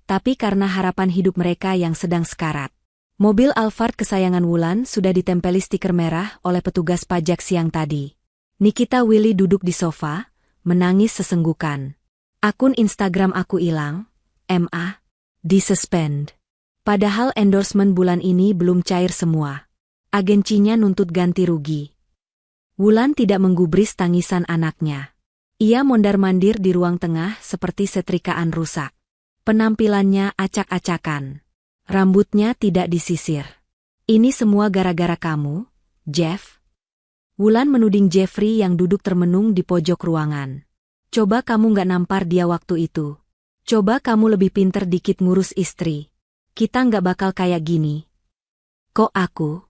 tapi karena harapan hidup mereka yang sedang sekarat. Mobil Alphard kesayangan Wulan sudah ditempeli stiker merah oleh petugas pajak siang tadi. Nikita Willy duduk di sofa, menangis sesenggukan. Akun Instagram aku hilang, MA, disuspend. Padahal endorsement bulan ini belum cair semua. Agensinya nuntut ganti rugi. Wulan tidak menggubris tangisan anaknya. Ia mondar-mandir di ruang tengah seperti setrikaan rusak. Penampilannya acak-acakan. Rambutnya tidak disisir. Ini semua gara-gara kamu, Jeff. Wulan menuding Jeffrey yang duduk termenung di pojok ruangan. Coba kamu gak nampar dia waktu itu. Coba kamu lebih pinter dikit ngurus istri. Kita gak bakal kayak gini. Kok aku?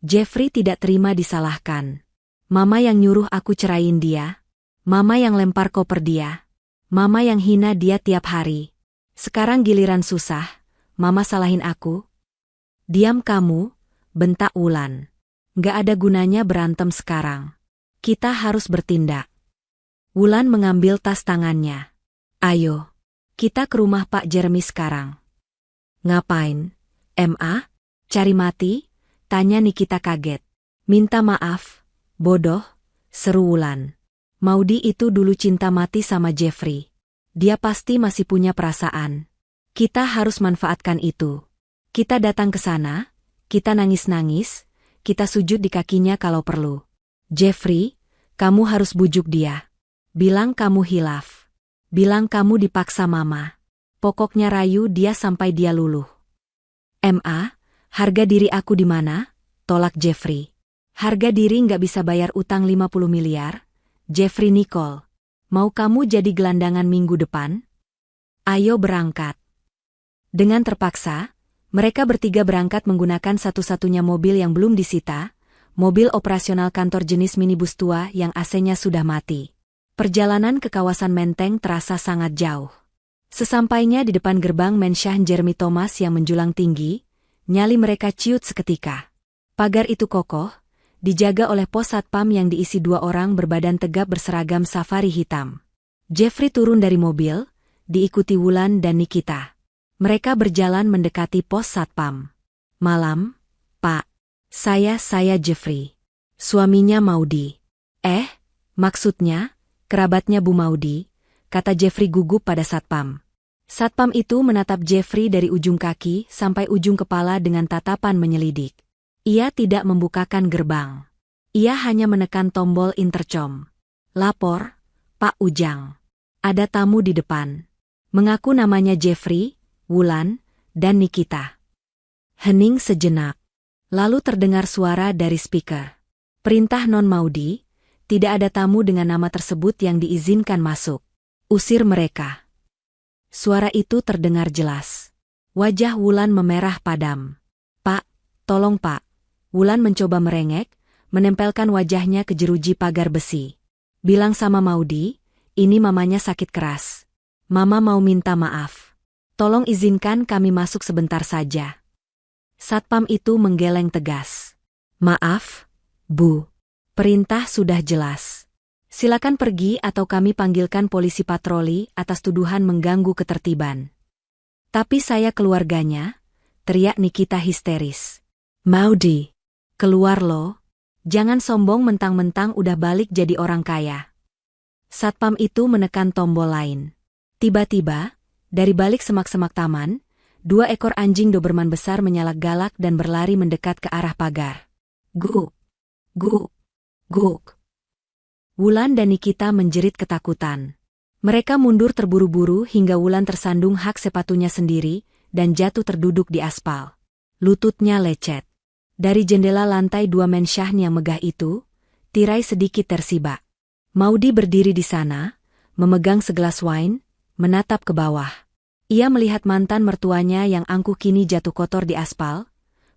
Jeffrey tidak terima disalahkan. Mama yang nyuruh aku ceraiin dia. Mama yang lempar koper dia. Mama yang hina dia tiap hari. Sekarang giliran susah, Mama salahin aku. Diam kamu, bentak Wulan. Gak ada gunanya berantem sekarang. Kita harus bertindak. Wulan mengambil tas tangannya. Ayo, kita ke rumah Pak Jeremy sekarang. Ngapain? MA? Cari mati? Tanya Nikita kaget. Minta maaf, bodoh, seru Wulan. Maudi itu dulu cinta mati sama Jeffrey. Dia pasti masih punya perasaan. Kita harus manfaatkan itu. Kita datang ke sana, kita nangis-nangis, kita sujud di kakinya kalau perlu. Jeffrey, kamu harus bujuk dia. Bilang kamu hilaf. Bilang kamu dipaksa Mama. Pokoknya rayu dia sampai dia luluh. MA, harga diri aku di mana? Tolak Jeffrey. Harga diri nggak bisa bayar utang 50 miliar? Jeffrey Nicole. Mau kamu jadi gelandangan minggu depan? Ayo berangkat. Dengan terpaksa, mereka bertiga berangkat menggunakan satu-satunya mobil yang belum disita, mobil operasional kantor jenis minibus tua yang AC-nya sudah mati. Perjalanan ke kawasan Menteng terasa sangat jauh. Sesampainya di depan gerbang Mansion Jeremy Thomas yang menjulang tinggi, nyali mereka ciut seketika. Pagar itu kokoh, dijaga oleh pos satpam yang diisi 2 orang berbadan tegap berseragam safari hitam. Jeffrey turun dari mobil, diikuti Wulan dan Nikita. Mereka berjalan mendekati pos satpam. Malam, Pak. Saya Jeffrey. Suaminya Maudi. Maksudnya? Kerabatnya Bu Maudi, kata Jeffrey gugup pada satpam. Satpam itu menatap Jeffrey dari ujung kaki sampai ujung kepala dengan tatapan menyelidik. Ia tidak membukakan gerbang. Ia hanya menekan tombol intercom. Lapor, Pak Ujang. Ada tamu di depan. Mengaku namanya Jeffrey, Wulan, dan Nikita. Hening sejenak. Lalu terdengar suara dari speaker. Perintah Non Maudi. Tidak ada tamu dengan nama tersebut yang diizinkan masuk. Usir mereka. Suara itu terdengar jelas. Wajah Wulan memerah padam. Pak, tolong Pak. Wulan mencoba merengek, menempelkan wajahnya ke jeruji pagar besi. Bilang sama Maudi, ini mamanya sakit keras. Mama mau minta maaf. Tolong izinkan kami masuk sebentar saja. Satpam itu menggeleng tegas. Maaf, Bu. Perintah sudah jelas. Silakan pergi atau kami panggilkan polisi patroli atas tuduhan mengganggu ketertiban. Tapi saya keluarganya, teriak Nikita histeris. Maudi, keluar lo. Jangan sombong mentang-mentang udah balik jadi orang kaya. Satpam itu menekan tombol lain. Tiba-tiba, dari balik semak-semak taman, 2 ekor anjing Doberman besar menyalak galak dan berlari mendekat ke arah pagar. Guk, guk. Guk. Wulan dan Nikita menjerit ketakutan. Mereka mundur terburu-buru hingga Wulan tersandung hak sepatunya sendiri dan jatuh terduduk di aspal. Lututnya lecet. Dari jendela lantai 2 mansion yang megah itu, tirai sedikit tersibak. Maudi berdiri di sana, memegang segelas wine, menatap ke bawah. Ia melihat mantan mertuanya yang angkuh kini jatuh kotor di aspal,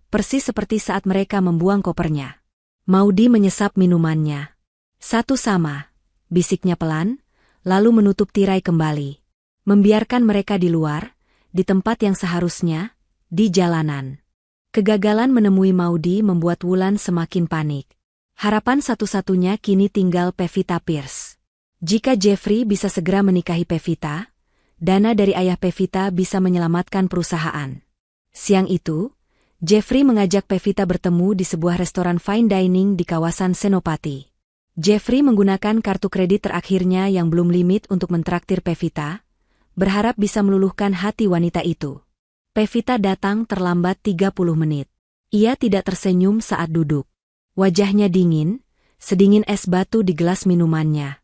persis seperti saat mereka membuang kopernya. Maudi menyesap minumannya. Satu sama, bisiknya pelan, lalu menutup tirai kembali. Membiarkan mereka di luar, di tempat yang seharusnya, di jalanan. Kegagalan menemui Maudi membuat Wulan semakin panik. Harapan satu-satunya kini tinggal Pevita Pierce. Jika Jeffrey bisa segera menikahi Pevita, dana dari ayah Pevita bisa menyelamatkan perusahaan. Siang itu, Jeffrey mengajak Pevita bertemu di sebuah restoran fine dining di kawasan Senopati. Jeffrey menggunakan kartu kredit terakhirnya yang belum limit untuk mentraktir Pevita, berharap bisa meluluhkan hati wanita itu. Pevita datang terlambat 30 menit. Ia tidak tersenyum saat duduk. Wajahnya dingin, sedingin es batu di gelas minumannya.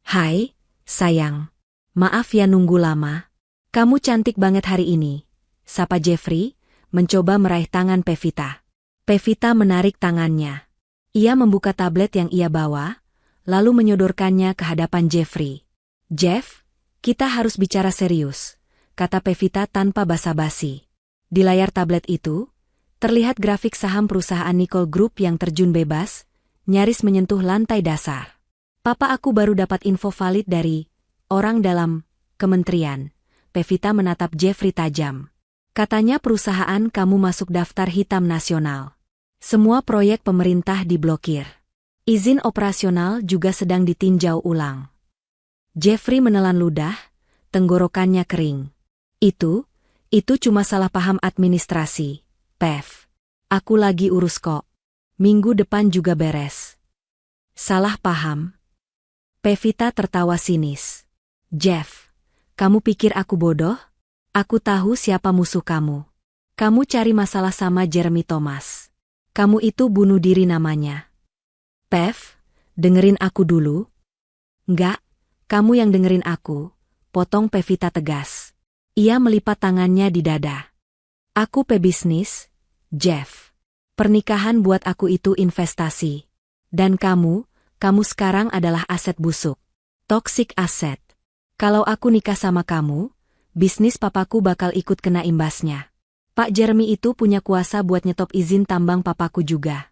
"Hai, sayang. Maaf ya nunggu lama. Kamu cantik banget hari ini," sapa Jeffrey, mencoba meraih tangan Pevita. Pevita menarik tangannya. Ia membuka tablet yang ia bawa, lalu menyodorkannya ke hadapan Jeffrey. "Jeff, kita harus bicara serius," kata Pevita tanpa basa-basi. Di layar tablet itu, terlihat grafik saham perusahaan Nicole Group yang terjun bebas, nyaris menyentuh lantai dasar. "Papa, aku baru dapat info valid dari orang dalam kementerian." Pevita menatap Jeffrey tajam. "Katanya perusahaan kamu masuk daftar hitam nasional. Semua proyek pemerintah diblokir. Izin operasional juga sedang ditinjau ulang." Jeffrey menelan ludah, tenggorokannya kering. Itu cuma salah paham administrasi, Pev. Aku lagi urus kok. Minggu depan juga beres. "Salah paham?" Pevita tertawa sinis. "Jeff, kamu pikir aku bodoh? Aku tahu siapa musuh kamu. Kamu cari masalah sama Jeremy Thomas. Kamu itu bunuh diri namanya." "Pev, dengerin aku dulu." "Enggak, kamu yang dengerin aku," potong Pevita tegas. Ia melipat tangannya di dada. "Aku pebisnis, Jeff. Pernikahan buat aku itu investasi. Dan kamu sekarang adalah aset busuk. Toxic asset. Kalau aku nikah sama kamu, bisnis papaku bakal ikut kena imbasnya. Pak Jeremy itu punya kuasa buat nyetop izin tambang papaku juga."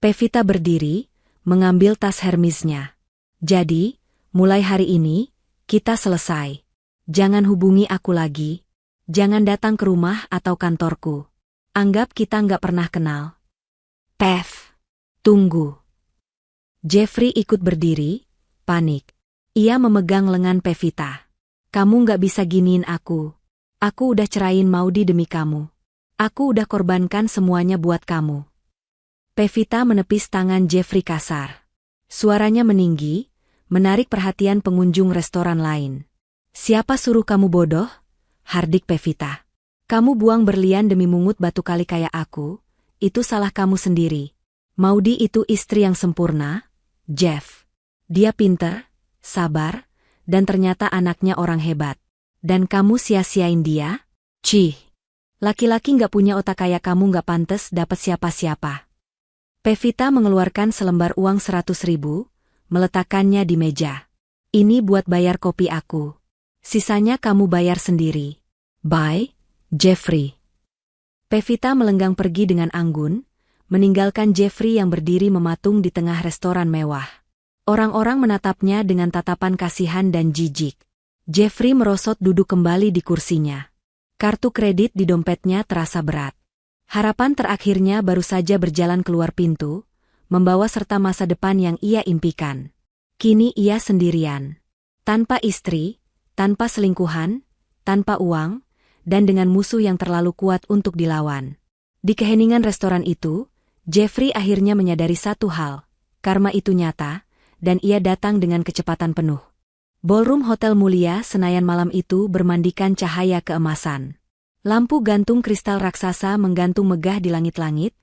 Pevita berdiri, mengambil tas Hermesnya. "Jadi, mulai hari ini, kita selesai. Jangan hubungi aku lagi. Jangan datang ke rumah atau kantorku. Anggap kita nggak pernah kenal." "Pev, tunggu." Jeffrey ikut berdiri, panik. Ia memegang lengan Pevita. "Kamu nggak bisa giniin aku. Aku udah ceraiin Maudy demi kamu. Aku udah korbankan semuanya buat kamu." Pevita menepis tangan Jeffrey kasar. Suaranya meninggi, menarik perhatian pengunjung restoran lain. "Siapa suruh kamu bodoh?" hardik Pevita. "Kamu buang berlian demi mungut batu kali kayak aku, itu salah kamu sendiri. Maudy itu istri yang sempurna, Jeff. Dia pintar, sabar, dan ternyata anaknya orang hebat. Dan kamu sia-siain dia? Cih. Laki-laki nggak punya otak kayak kamu nggak pantas dapat siapa-siapa." Pevita mengeluarkan selembar uang 100.000, meletakkannya di meja. "Ini buat bayar kopi aku. Sisanya kamu bayar sendiri. Bye, Jeffrey." Pevita melenggang pergi dengan anggun, meninggalkan Jeffrey yang berdiri mematung di tengah restoran mewah. Orang-orang menatapnya dengan tatapan kasihan dan jijik. Jeffrey merosot duduk kembali di kursinya. Kartu kredit di dompetnya terasa berat. Harapan terakhirnya baru saja berjalan keluar pintu, membawa serta masa depan yang ia impikan. Kini ia sendirian. Tanpa istri, tanpa selingkuhan, tanpa uang, dan dengan musuh yang terlalu kuat untuk dilawan. Di keheningan restoran itu, Jeffrey akhirnya menyadari satu hal, karma itu nyata, dan ia datang dengan kecepatan penuh. Ballroom Hotel Mulia Senayan malam itu bermandikan cahaya keemasan. Lampu gantung kristal raksasa menggantung megah di langit-langit,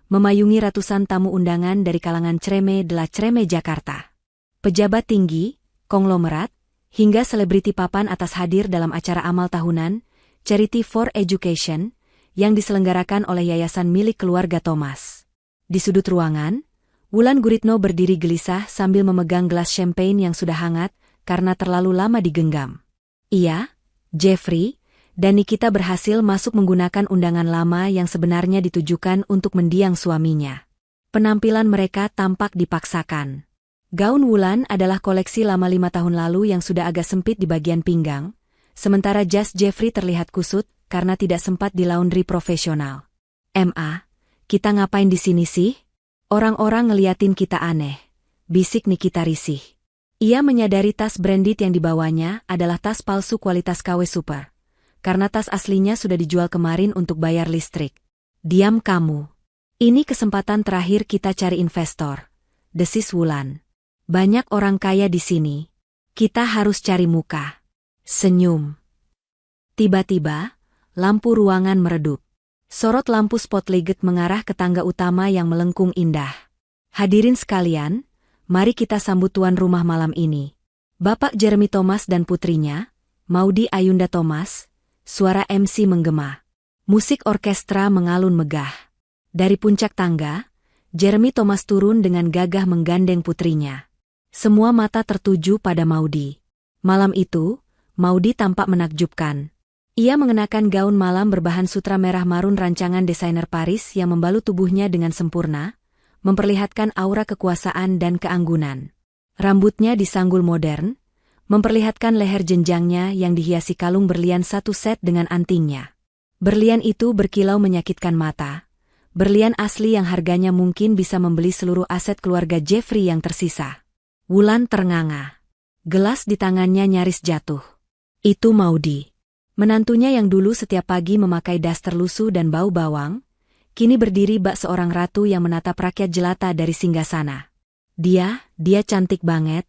memayungi ratusan tamu undangan dari kalangan creme de la creme Jakarta. Pejabat tinggi, konglomerat, hingga selebriti papan atas hadir dalam acara amal tahunan, Charity for Education, yang diselenggarakan oleh yayasan milik keluarga Thomas. Di sudut ruangan, Wulan Guritno berdiri gelisah sambil memegang gelas champagne yang sudah hangat karena terlalu lama digenggam. Ia, Jeffrey, dan Nikita berhasil masuk menggunakan undangan lama yang sebenarnya ditujukan untuk mendiang suaminya. Penampilan mereka tampak dipaksakan. Gaun Wulan adalah koleksi lama 5 tahun lalu yang sudah agak sempit di bagian pinggang, sementara jas Jeffrey terlihat kusut karena tidak sempat dilaundry profesional. "Ma, kita ngapain di sini sih? Orang-orang ngeliatin kita aneh," bisik Nikita risih. Ia menyadari tas branded yang dibawanya adalah tas palsu kualitas KW Super. Karena tas aslinya sudah dijual kemarin untuk bayar listrik. Diam kamu. Ini kesempatan terakhir kita cari investor, desis Wulan. Banyak orang kaya di sini. Kita harus cari muka. Senyum. Tiba-tiba, lampu ruangan meredup. Sorot lampu spotlight mengarah ke tangga utama yang melengkung indah. Hadirin sekalian, mari kita sambut tuan rumah malam ini. Bapak Jeremy Thomas dan putrinya, Maudy Ayunda Thomas. Suara MC menggema. Musik orkestra mengalun megah. Dari puncak tangga, Jeremy Thomas turun dengan gagah menggandeng putrinya. Semua mata tertuju pada Maudy. Malam itu, Maudy tampak menakjubkan. Ia mengenakan gaun malam berbahan sutra merah marun rancangan desainer Paris yang membalut tubuhnya dengan sempurna, memperlihatkan aura kekuasaan dan keanggunan. Rambutnya disanggul modern, memperlihatkan leher jenjangnya yang dihiasi kalung berlian satu set dengan antingnya. Berlian itu berkilau menyakitkan mata. Berlian asli yang harganya mungkin bisa membeli seluruh aset keluarga Jeffrey yang tersisa. Wulan ternganga. Gelas di tangannya nyaris jatuh. Itu Maudy. Menantunya yang dulu setiap pagi memakai daster lusuh dan bau bawang, kini berdiri bak seorang ratu yang menatap rakyat jelata dari singgasana. Dia cantik banget.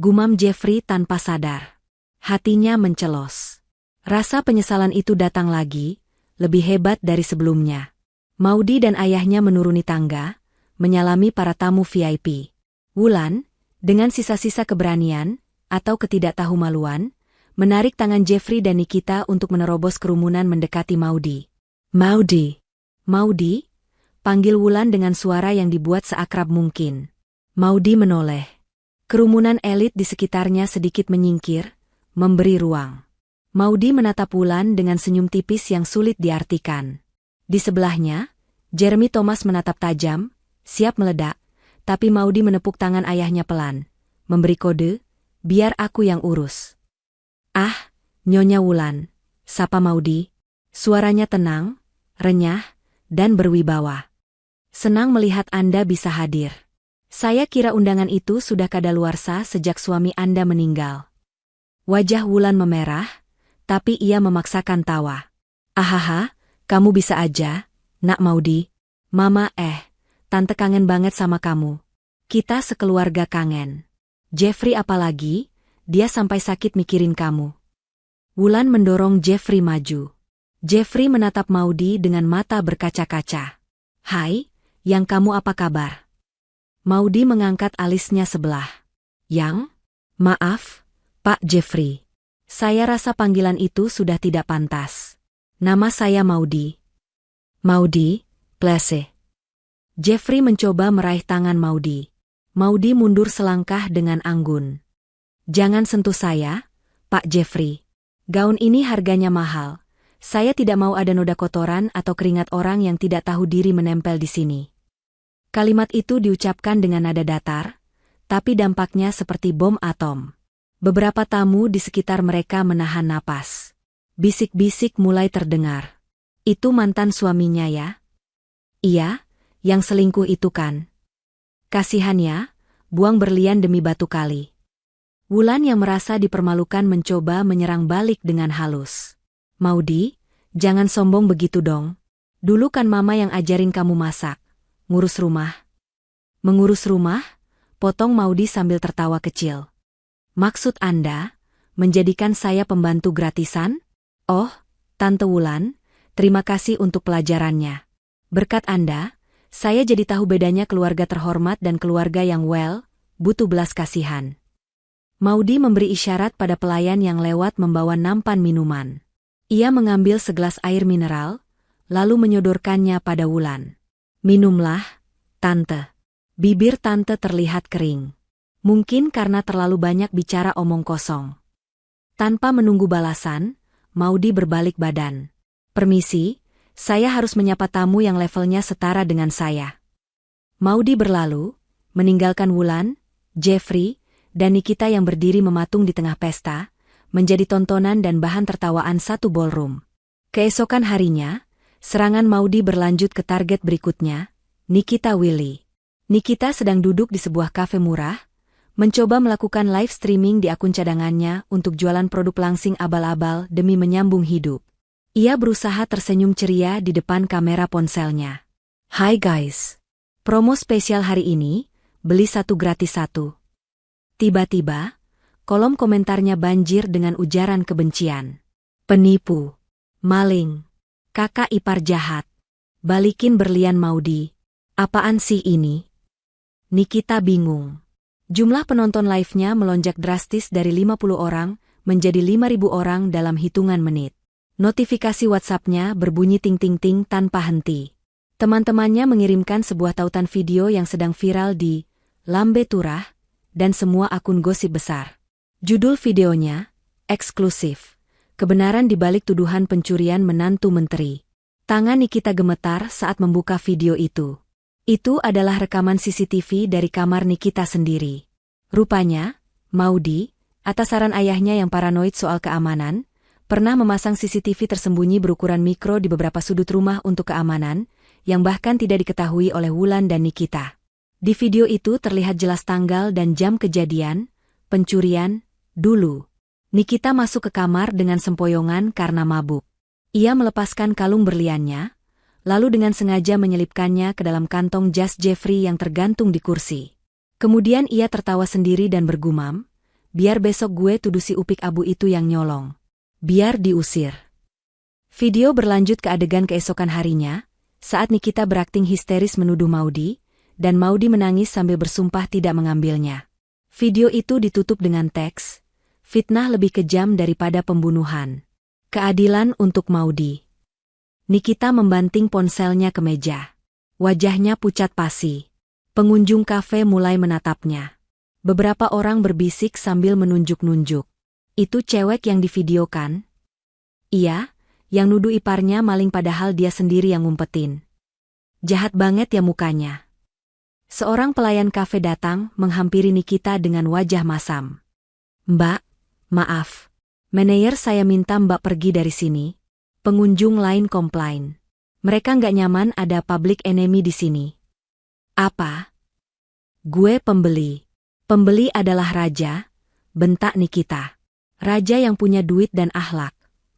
Gumam Jeffrey tanpa sadar. Hatinya mencelos. Rasa penyesalan itu datang lagi, lebih hebat dari sebelumnya. Maudy dan ayahnya menuruni tangga, menyalami para tamu VIP. Wulan, dengan sisa-sisa keberanian, atau ketidaktahumaluan, menarik tangan Jeffrey dan Nikita untuk menerobos kerumunan mendekati Maudy. Maudy. Maudy, panggil Wulan dengan suara yang dibuat seakrab mungkin. Maudy menoleh. Kerumunan elit di sekitarnya sedikit menyingkir, memberi ruang. Maudy menatap Wulan dengan senyum tipis yang sulit diartikan. Di sebelahnya, Jeremy Thomas menatap tajam, siap meledak, tapi Maudy menepuk tangan ayahnya pelan, memberi kode, biar aku yang urus. Ah, Nyonya Wulan, sapa Maudy. Suaranya tenang, renyah, dan berwibawa. Senang melihat Anda bisa hadir. Saya kira undangan itu sudah kadaluarsa sejak suami Anda meninggal. Wajah Wulan memerah, tapi ia memaksakan tawa. Ahaha. Kamu bisa aja, Nak Maudy. Mama Tante kangen banget sama kamu. Kita sekeluarga kangen. Jeffrey apalagi, dia sampai sakit mikirin kamu. Wulan mendorong Jeffrey maju. Jeffrey menatap Maudy dengan mata berkaca-kaca. Hai, yang kamu apa kabar? Maudy mengangkat alisnya sebelah. Yang? Maaf, Pak Jeffrey. Saya rasa panggilan itu sudah tidak pantas. Nama saya Maudy. Maudy, please. Jeffrey mencoba meraih tangan Maudy. Maudy mundur selangkah dengan anggun. Jangan sentuh saya, Pak Jeffrey. Gaun ini harganya mahal. Saya tidak mau ada noda kotoran atau keringat orang yang tidak tahu diri menempel di sini. Kalimat itu diucapkan dengan nada datar, tapi dampaknya seperti bom atom. Beberapa tamu di sekitar mereka menahan napas. Bisik-bisik mulai terdengar. Itu mantan suaminya ya? Iya, yang selingkuh itu kan. Kasihannya, buang berlian demi batu kali. Wulan yang merasa dipermalukan mencoba menyerang balik dengan halus. Maudy, jangan sombong begitu dong. Dulu kan mama yang ajarin kamu masak, ngurus rumah. Mengurus rumah? Potong Maudy sambil tertawa kecil. Maksud Anda, menjadikan saya pembantu gratisan? Oh, Tante Wulan, terima kasih untuk pelajarannya. Berkat Anda, saya jadi tahu bedanya keluarga terhormat dan keluarga yang butuh belas kasihan. Maudy memberi isyarat pada pelayan yang lewat membawa nampan minuman. Ia mengambil segelas air mineral, lalu menyodorkannya pada Wulan. Minumlah, Tante. Bibir Tante terlihat kering. Mungkin karena terlalu banyak bicara omong kosong. Tanpa menunggu balasan, Maudy berbalik badan. Permisi, saya harus menyapa tamu yang levelnya setara dengan saya. Maudy berlalu, meninggalkan Wulan, Jeffrey, dan Nikita yang berdiri mematung di tengah pesta, menjadi tontonan dan bahan tertawaan satu ballroom. Keesokan harinya, serangan Maudy berlanjut ke target berikutnya, Nikita Willy. Nikita sedang duduk di sebuah kafe murah, mencoba melakukan live streaming di akun cadangannya untuk jualan produk langsing abal-abal demi menyambung hidup. Ia berusaha tersenyum ceria di depan kamera ponselnya. Hai guys. Promo spesial hari ini, beli satu gratis satu. Tiba-tiba, kolom komentarnya banjir dengan ujaran kebencian. Penipu. Maling. Kakak ipar jahat. Balikin berlian Maudy. Apaan sih ini? Nikita bingung. Jumlah penonton live-nya melonjak drastis dari 50 orang menjadi 5.000 orang dalam hitungan menit. Notifikasi WhatsApp-nya berbunyi ting-ting-ting tanpa henti. Teman-temannya mengirimkan sebuah tautan video yang sedang viral di Lambe Turah dan semua akun gosip besar. Judul videonya, eksklusif. Kebenaran di balik tuduhan pencurian menantu menteri. Tangan Nikita gemetar saat membuka video itu. Itu adalah rekaman CCTV dari kamar Nikita sendiri. Rupanya, Maudy, atas saran ayahnya yang paranoid soal keamanan, pernah memasang CCTV tersembunyi berukuran mikro di beberapa sudut rumah untuk keamanan, yang bahkan tidak diketahui oleh Wulan dan Nikita. Di video itu terlihat jelas tanggal dan jam kejadian, pencurian, dulu. Nikita masuk ke kamar dengan sempoyongan karena mabuk. Ia melepaskan kalung berliannya, lalu dengan sengaja menyelipkannya ke dalam kantong jas Jeffrey yang tergantung di kursi. Kemudian ia tertawa sendiri dan bergumam, biar besok gue tuduh si upik abu itu yang nyolong. Biar diusir. Video berlanjut ke adegan keesokan harinya, saat Nikita berakting histeris menuduh Maudy, dan Maudy menangis sambil bersumpah tidak mengambilnya. Video itu ditutup dengan teks, fitnah lebih kejam daripada pembunuhan. Keadilan untuk Maudy. Nikita membanting ponselnya ke meja. Wajahnya pucat pasi. Pengunjung kafe mulai menatapnya. Beberapa orang berbisik sambil menunjuk-nunjuk. Itu cewek yang divideokan? Iya, yang nuduh iparnya maling padahal dia sendiri yang ngumpetin. Jahat banget ya mukanya. Seorang pelayan kafe datang menghampiri Nikita dengan wajah masam. Mbak, maaf. Manajer saya minta Mbak pergi dari sini. Pengunjung lain komplain. Mereka nggak nyaman ada public enemy di sini. Apa? Gue pembeli. Pembeli adalah raja, bentak Nikita. Raja yang punya duit dan akhlak.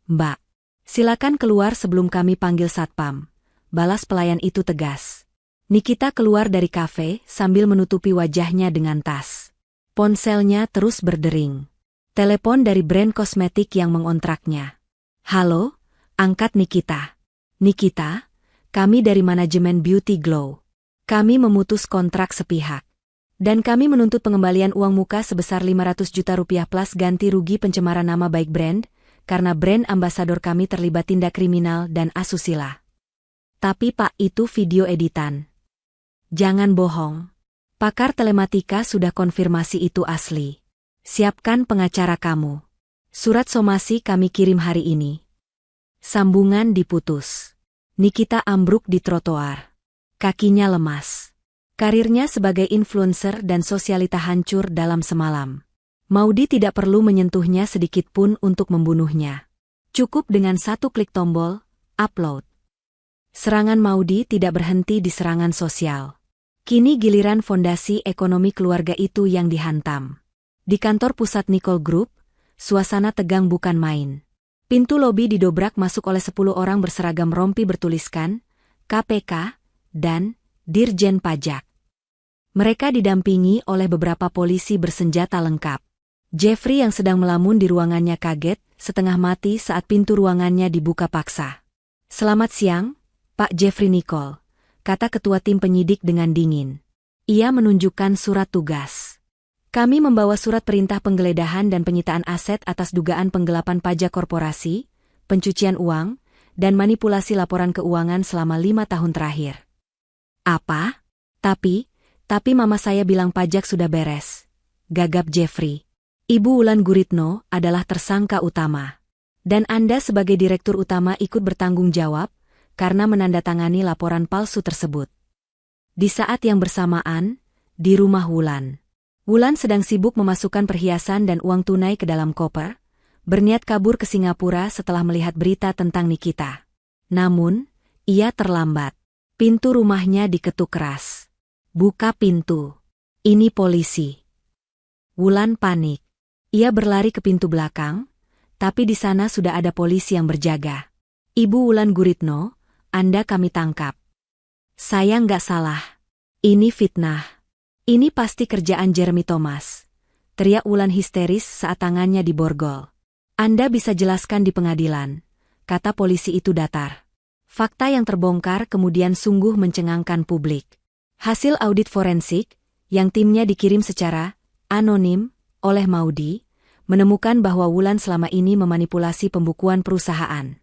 Mbak, silakan keluar sebelum kami panggil satpam. Balas pelayan itu tegas. Nikita keluar dari kafe sambil menutupi wajahnya dengan tas. Ponselnya terus berdering. Telepon dari brand kosmetik yang mengontraknya. Halo? Angkat Nikita. Nikita, kami dari manajemen Beauty Glow. Kami memutus kontrak sepihak. Dan kami menuntut pengembalian uang muka sebesar 500 juta rupiah plus ganti rugi pencemaran nama baik brand, karena brand ambasador kami terlibat tindak kriminal dan asusila. Tapi Pak, itu video editan. Jangan bohong. Pakar telematika sudah konfirmasi itu asli. Siapkan pengacara kamu. Surat somasi kami kirim hari ini. Sambungan diputus. Nikita ambruk di trotoar. Kakinya lemas. Karirnya sebagai influencer dan sosialita hancur dalam semalam. Maudy tidak perlu menyentuhnya sedikit pun untuk membunuhnya. Cukup dengan satu klik tombol, upload. Serangan Maudy tidak berhenti di serangan sosial. Kini giliran fondasi ekonomi keluarga itu yang dihantam. Di kantor pusat Nicole Group, suasana tegang bukan main. Pintu lobi didobrak masuk oleh 10 orang berseragam rompi bertuliskan KPK dan Dirjen Pajak. Mereka didampingi oleh beberapa polisi bersenjata lengkap. Jeffrey yang sedang melamun di ruangannya kaget, setengah mati saat pintu ruangannya dibuka paksa. Selamat siang, Pak Jeffrey Nicole, kata ketua tim penyidik dengan dingin. Ia menunjukkan surat tugas. Kami membawa surat perintah penggeledahan dan penyitaan aset atas dugaan penggelapan pajak korporasi, pencucian uang, dan manipulasi laporan keuangan selama 5 tahun terakhir. Apa? Tapi mama saya bilang pajak sudah beres. Gagap Jeffrey. Ibu Wulan Guritno adalah tersangka utama. Dan Anda sebagai direktur utama ikut bertanggung jawab, karena menandatangani laporan palsu tersebut. Di saat yang bersamaan, di rumah Wulan. Wulan sedang sibuk memasukkan perhiasan dan uang tunai ke dalam koper, berniat kabur ke Singapura setelah melihat berita tentang Nikita. Namun, ia terlambat. Pintu rumahnya diketuk keras. Buka pintu. Ini polisi. Wulan panik. Ia berlari ke pintu belakang, tapi di sana sudah ada polisi yang berjaga. Ibu Wulan Guritno, Anda kami tangkap. Saya nggak salah. Ini fitnah. Ini pasti kerjaan Jeremy Thomas. Teriak Wulan histeris saat tangannya diborgol. Anda bisa jelaskan di pengadilan, kata polisi itu datar. Fakta yang terbongkar kemudian sungguh mencengangkan publik. Hasil audit forensik, yang timnya dikirim secara anonim oleh Maudy, menemukan bahwa Wulan selama ini memanipulasi pembukuan perusahaan.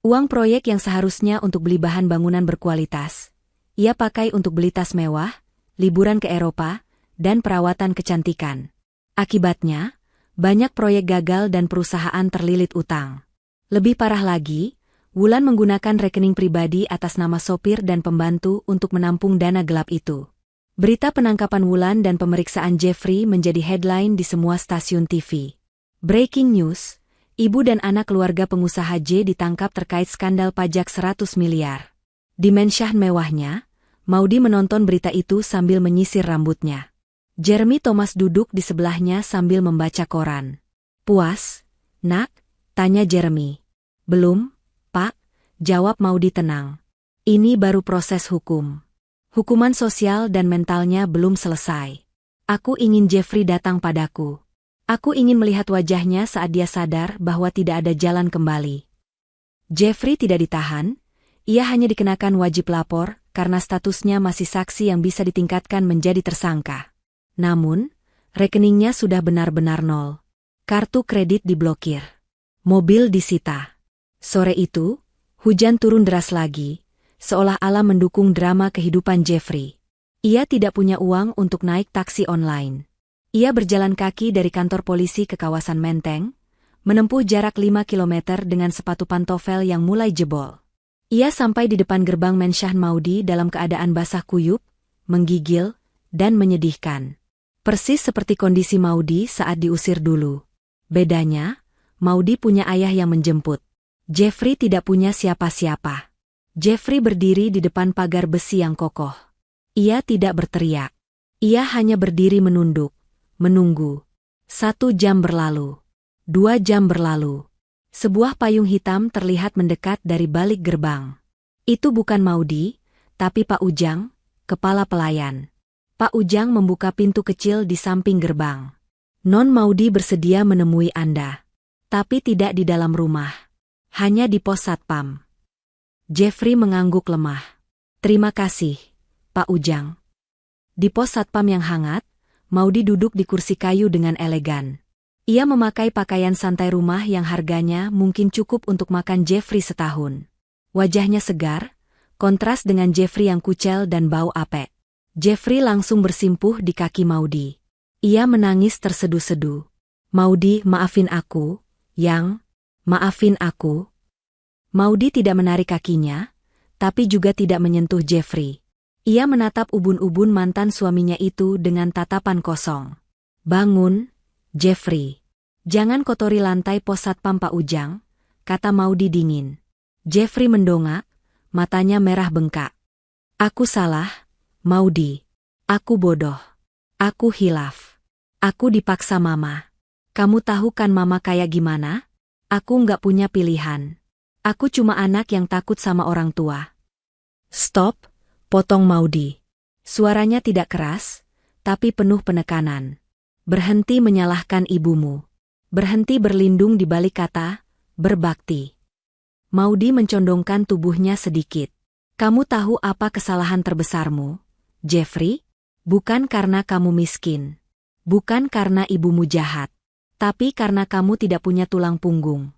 Uang proyek yang seharusnya untuk beli bahan bangunan berkualitas, ia pakai untuk beli tas mewah, liburan ke Eropa, dan perawatan kecantikan. Akibatnya, banyak proyek gagal dan perusahaan terlilit utang. Lebih parah lagi, Wulan menggunakan rekening pribadi atas nama sopir dan pembantu untuk menampung dana gelap itu. Berita penangkapan Wulan dan pemeriksaan Jeffrey menjadi headline di semua stasiun TV. Breaking news, ibu dan anak keluarga pengusaha J ditangkap terkait skandal pajak 100 miliar. Di mansion mewahnya, Maudy menonton berita itu sambil menyisir rambutnya. Jeremy Thomas duduk di sebelahnya sambil membaca koran. Puas, nak? Tanya Jeremy. Belum, Pak, jawab Maudy tenang. Ini baru proses hukum. Hukuman sosial dan mentalnya belum selesai. Aku ingin Jeffrey datang padaku. Aku ingin melihat wajahnya saat dia sadar bahwa tidak ada jalan kembali. Jeffrey tidak ditahan, ia hanya dikenakan wajib lapor karena statusnya masih saksi yang bisa ditingkatkan menjadi tersangka. Namun, rekeningnya sudah benar-benar nol. Kartu kredit diblokir. Mobil disita. Sore itu, hujan turun deras lagi, seolah alam mendukung drama kehidupan Jeffrey. Ia tidak punya uang untuk naik taksi online. Ia berjalan kaki dari kantor polisi ke kawasan Menteng, menempuh jarak 5 km dengan sepatu pantofel yang mulai jebol. Ia sampai di depan gerbang mansion Maudy dalam keadaan basah kuyup, menggigil, dan menyedihkan. Persis seperti kondisi Maudy saat diusir dulu. Bedanya, Maudy punya ayah yang menjemput. Jeffrey tidak punya siapa-siapa. Jeffrey berdiri di depan pagar besi yang kokoh. Ia tidak berteriak. Ia hanya berdiri menunduk, menunggu. 1 jam berlalu. 2 jam berlalu. Sebuah payung hitam terlihat mendekat dari balik gerbang. Itu bukan Maudy, tapi Pak Ujang, kepala pelayan. Pak Ujang membuka pintu kecil di samping gerbang. Non Maudy bersedia menemui Anda. Tapi tidak di dalam rumah. Hanya di pos satpam. Jeffrey mengangguk lemah. Terima kasih, Pak Ujang. Di pos satpam yang hangat, Maudy duduk di kursi kayu dengan elegan. Ia memakai pakaian santai rumah yang harganya mungkin cukup untuk makan Jeffrey setahun. Wajahnya segar, kontras dengan Jeffrey yang kucel dan bau apek. Jeffrey langsung bersimpuh di kaki Maudy. Ia menangis terseduh-seduh. Maudy, maafin aku, Yang. Maafin aku. Maudy tidak menarik kakinya, tapi juga tidak menyentuh Jeffrey. Ia menatap ubun-ubun mantan suaminya itu dengan tatapan kosong. Bangun, Jeffrey. Jangan kotori lantai pos satpam Pak Ujang, kata Maudy dingin. Jeffrey mendongak, matanya merah bengkak. Aku salah, Maudy. Aku bodoh. Aku hilaf. Aku dipaksa mama. Kamu tahu kan mama kayak gimana? Aku nggak punya pilihan. Aku cuma anak yang takut sama orang tua. Stop, potong Maudy. Suaranya tidak keras, tapi penuh penekanan. Berhenti menyalahkan ibumu. Berhenti berlindung di balik kata, berbakti. Maudy mencondongkan tubuhnya sedikit. Kamu tahu apa kesalahan terbesarmu, Jeffrey? Bukan karena kamu miskin. Bukan karena ibumu jahat. Tapi karena kamu tidak punya tulang punggung.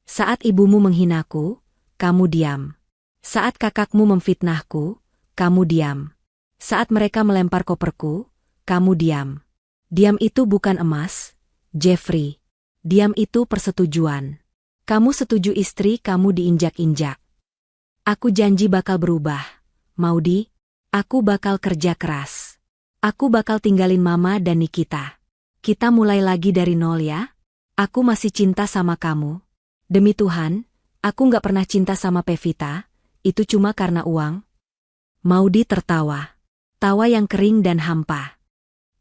Saat ibumu menghinaku, kamu diam. Saat kakakmu memfitnahku, kamu diam. Saat mereka melempar koperku, kamu diam. Diam itu bukan emas, Jeffrey. Diam itu persetujuan. Kamu setuju istri kamu diinjak-injak. Aku janji bakal berubah, Maudy. Aku bakal kerja keras. Aku bakal tinggalin Mama dan Nikita. Kita mulai lagi dari nol ya. Aku masih cinta sama kamu. Demi Tuhan, aku nggak pernah cinta sama Pevita. Itu cuma karena uang. Maudy tertawa. Tawa yang kering dan hampa.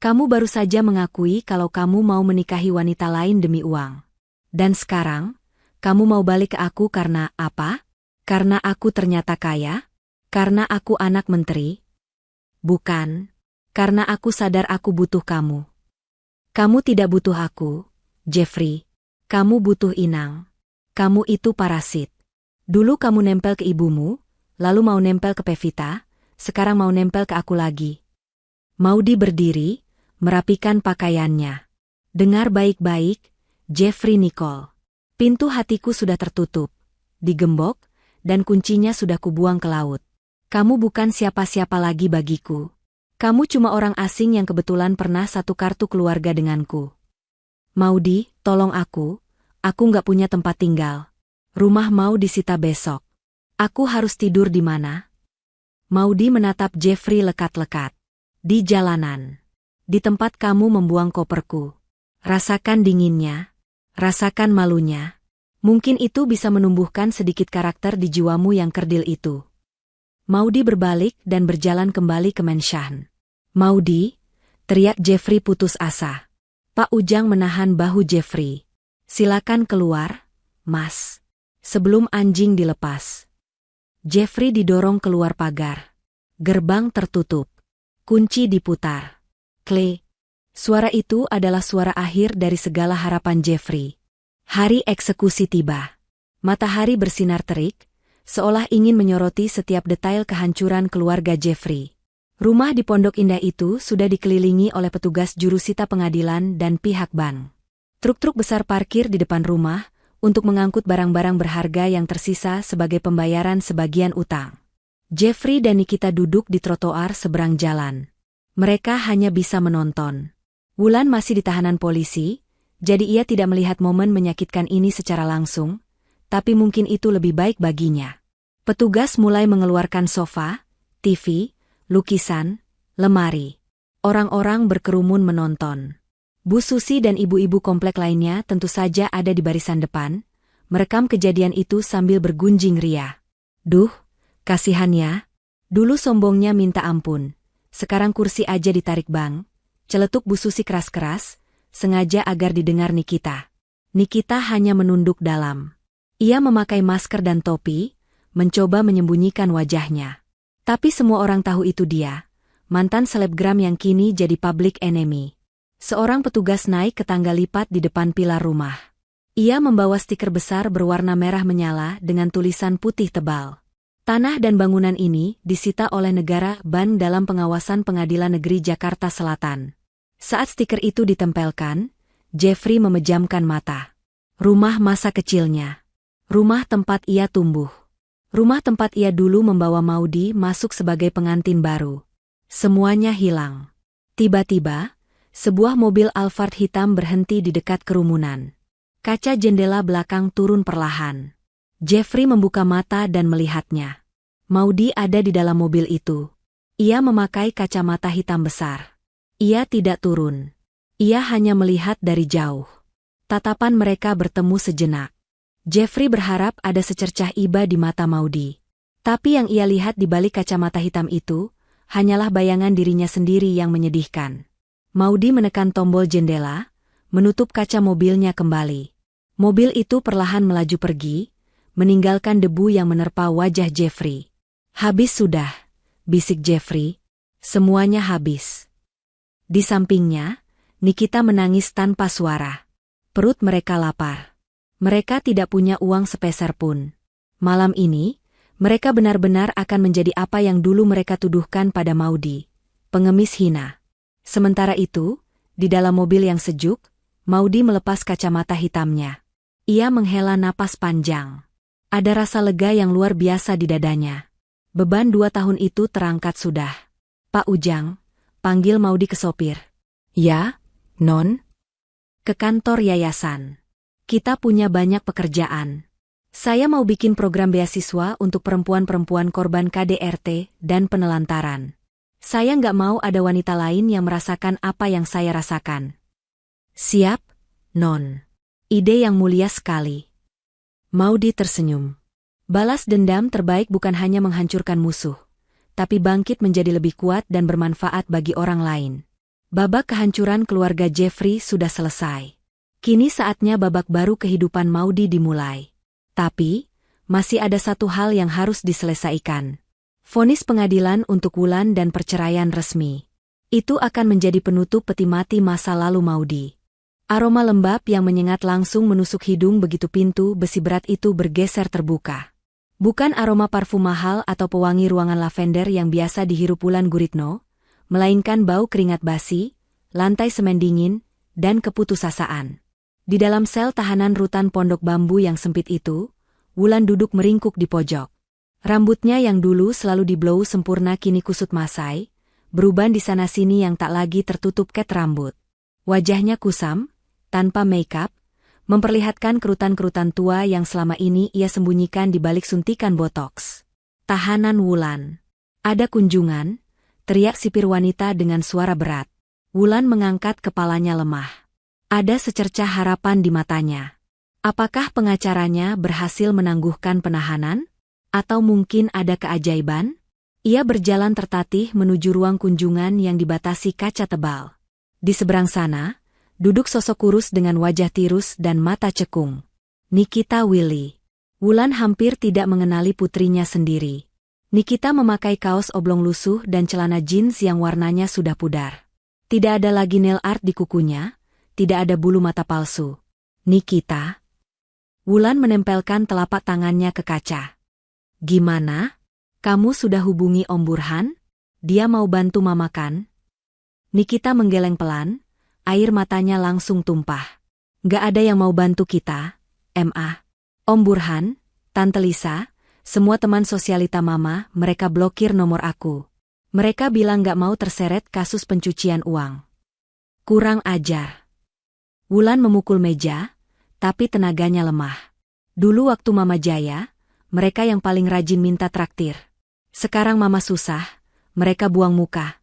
Kamu baru saja mengakui kalau kamu mau menikahi wanita lain demi uang. Dan sekarang, kamu mau balik ke aku karena apa? Karena aku ternyata kaya? Karena aku anak menteri? Bukan. Karena aku sadar aku butuh kamu. Kamu tidak butuh aku, Jeffrey. Kamu butuh inang. Kamu itu parasit. Dulu kamu nempel ke ibumu, lalu mau nempel ke Pevita, sekarang mau nempel ke aku lagi. Maudy berdiri, merapikan pakaiannya. Dengar baik-baik, Jeffrey Nicole. Pintu hatiku sudah tertutup, digembok, dan kuncinya sudah kubuang ke laut. Kamu bukan siapa-siapa lagi bagiku. Kamu cuma orang asing yang kebetulan pernah satu kartu keluarga denganku. Maudy, tolong aku nggak punya tempat tinggal. Rumah mau disita besok. Aku harus tidur di mana? Maudy menatap Jeffrey lekat-lekat. Di jalanan. Di tempat kamu membuang koperku. Rasakan dinginnya. Rasakan malunya. Mungkin itu bisa menumbuhkan sedikit karakter di jiwamu yang kerdil itu. Maudy berbalik dan berjalan kembali ke Mansion. Maudy, teriak Jeffrey putus asa. Pak Ujang menahan bahu Jeffrey. Silakan keluar, Mas. Sebelum anjing dilepas. Jeffrey didorong keluar pagar. Gerbang tertutup. Kunci diputar. Klik. Suara itu adalah suara akhir dari segala harapan Jeffrey. Hari eksekusi tiba. Matahari bersinar terik, seolah ingin menyoroti setiap detail kehancuran keluarga Jeffrey. Rumah di Pondok Indah itu sudah dikelilingi oleh petugas jurusita pengadilan dan pihak bank. Truk-truk besar parkir di depan rumah untuk mengangkut barang-barang berharga yang tersisa sebagai pembayaran sebagian utang. Jeffrey dan Nikita duduk di trotoar seberang jalan. Mereka hanya bisa menonton. Wulan masih di tahanan polisi, jadi ia tidak melihat momen menyakitkan ini secara langsung, tapi mungkin itu lebih baik baginya. Petugas mulai mengeluarkan sofa, TV, lukisan, lemari. Orang-orang berkerumun menonton. Bu Susi dan ibu-ibu komplek lainnya tentu saja ada di barisan depan, merekam kejadian itu sambil bergunjing ria. Duh, kasihan ya. Dulu sombongnya minta ampun, sekarang kursi aja ditarik bang. Celetuk Bu Susi keras-keras, sengaja agar didengar Nikita. Nikita hanya menunduk dalam. Ia memakai masker dan topi, mencoba menyembunyikan wajahnya. Tapi semua orang tahu itu dia, mantan selebgram yang kini jadi public enemy. Seorang petugas naik ke tangga lipat di depan pilar rumah. Ia membawa stiker besar berwarna merah menyala dengan tulisan putih tebal. Tanah dan bangunan ini disita oleh negara BAN dalam pengawasan Pengadilan Negeri Jakarta Selatan. Saat stiker itu ditempelkan, Jeffrey memejamkan mata. Rumah masa kecilnya. Rumah tempat ia tumbuh. Rumah tempat ia dulu membawa Maudy masuk sebagai pengantin baru. Semuanya hilang. Tiba-tiba, sebuah mobil Alphard hitam berhenti di dekat kerumunan. Kaca jendela belakang turun perlahan. Jeffrey membuka mata dan melihatnya. Maudy ada di dalam mobil itu. Ia memakai kacamata hitam besar. Ia tidak turun. Ia hanya melihat dari jauh. Tatapan mereka bertemu sejenak. Jeffrey berharap ada secercah iba di mata Maudy. Tapi yang ia lihat di balik kacamata hitam itu, hanyalah bayangan dirinya sendiri yang menyedihkan. Maudy menekan tombol jendela, menutup kaca mobilnya kembali. Mobil itu perlahan melaju pergi, meninggalkan debu yang menerpa wajah Jeffrey. Habis sudah, bisik Jeffrey. Semuanya habis. Di sampingnya, Nikita menangis tanpa suara. Perut mereka lapar. Mereka tidak punya uang sepeser pun. Malam ini, mereka benar-benar akan menjadi apa yang dulu mereka tuduhkan pada Maudy. Pengemis hina. Sementara itu, di dalam mobil yang sejuk, Maudy melepas kacamata hitamnya. Ia menghela napas panjang. Ada rasa lega yang luar biasa di dadanya. Beban 2 tahun itu terangkat sudah. Pak Ujang, panggil Maudy ke sopir. Ya, Non. Ke kantor yayasan. Kita punya banyak pekerjaan. Saya mau bikin program beasiswa untuk perempuan-perempuan korban KDRT dan penelantaran. Saya nggak mau ada wanita lain yang merasakan apa yang saya rasakan. Siap, Non. Ide yang mulia sekali. Maudy tersenyum. Balas dendam terbaik bukan hanya menghancurkan musuh, tapi bangkit menjadi lebih kuat dan bermanfaat bagi orang lain. Babak kehancuran keluarga Jeffrey sudah selesai. Kini saatnya babak baru kehidupan Maudy dimulai. Tapi, masih ada satu hal yang harus diselesaikan. Vonis pengadilan untuk Wulan dan perceraian resmi. Itu akan menjadi penutup peti mati masa lalu Maudi. Aroma lembab yang menyengat langsung menusuk hidung begitu pintu besi berat itu bergeser terbuka. Bukan aroma parfum mahal atau pewangi ruangan lavender yang biasa dihirup Wulan Guritno, melainkan bau keringat basi, lantai semen dingin, dan keputusasaan. Di dalam sel tahanan rutan pondok bambu yang sempit itu, Wulan duduk meringkuk di pojok. Rambutnya yang dulu selalu diblow sempurna kini kusut masai, beruban di sana-sini yang tak lagi tertutup ket rambut. Wajahnya kusam, tanpa make-up, memperlihatkan kerutan-kerutan tua yang selama ini ia sembunyikan di balik suntikan botoks. Tahanan Wulan. Ada kunjungan, teriak sipir wanita dengan suara berat. Wulan mengangkat kepalanya lemah. Ada secercah harapan di matanya. Apakah pengacaranya berhasil menangguhkan penahanan? Atau mungkin ada keajaiban? Ia berjalan tertatih menuju ruang kunjungan yang dibatasi kaca tebal. Di seberang sana, duduk sosok kurus dengan wajah tirus dan mata cekung. Nikita Willy. Wulan hampir tidak mengenali putrinya sendiri. Nikita memakai kaos oblong lusuh dan celana jeans yang warnanya sudah pudar. Tidak ada lagi nail art di kukunya, tidak ada bulu mata palsu. Nikita. Wulan menempelkan telapak tangannya ke kaca. Gimana? Kamu sudah hubungi Om Burhan? Dia mau bantu Mama kan? Nikita menggeleng pelan, air matanya langsung tumpah. Gak ada yang mau bantu kita, Ma. Om Burhan, Tante Lisa, semua teman sosialita Mama, mereka blokir nomor aku. Mereka bilang gak mau terseret kasus pencucian uang. Kurang ajar. Wulan memukul meja, tapi tenaganya lemah. Dulu waktu Mama jaya, mereka yang paling rajin minta traktir. Sekarang Mama susah, mereka buang muka.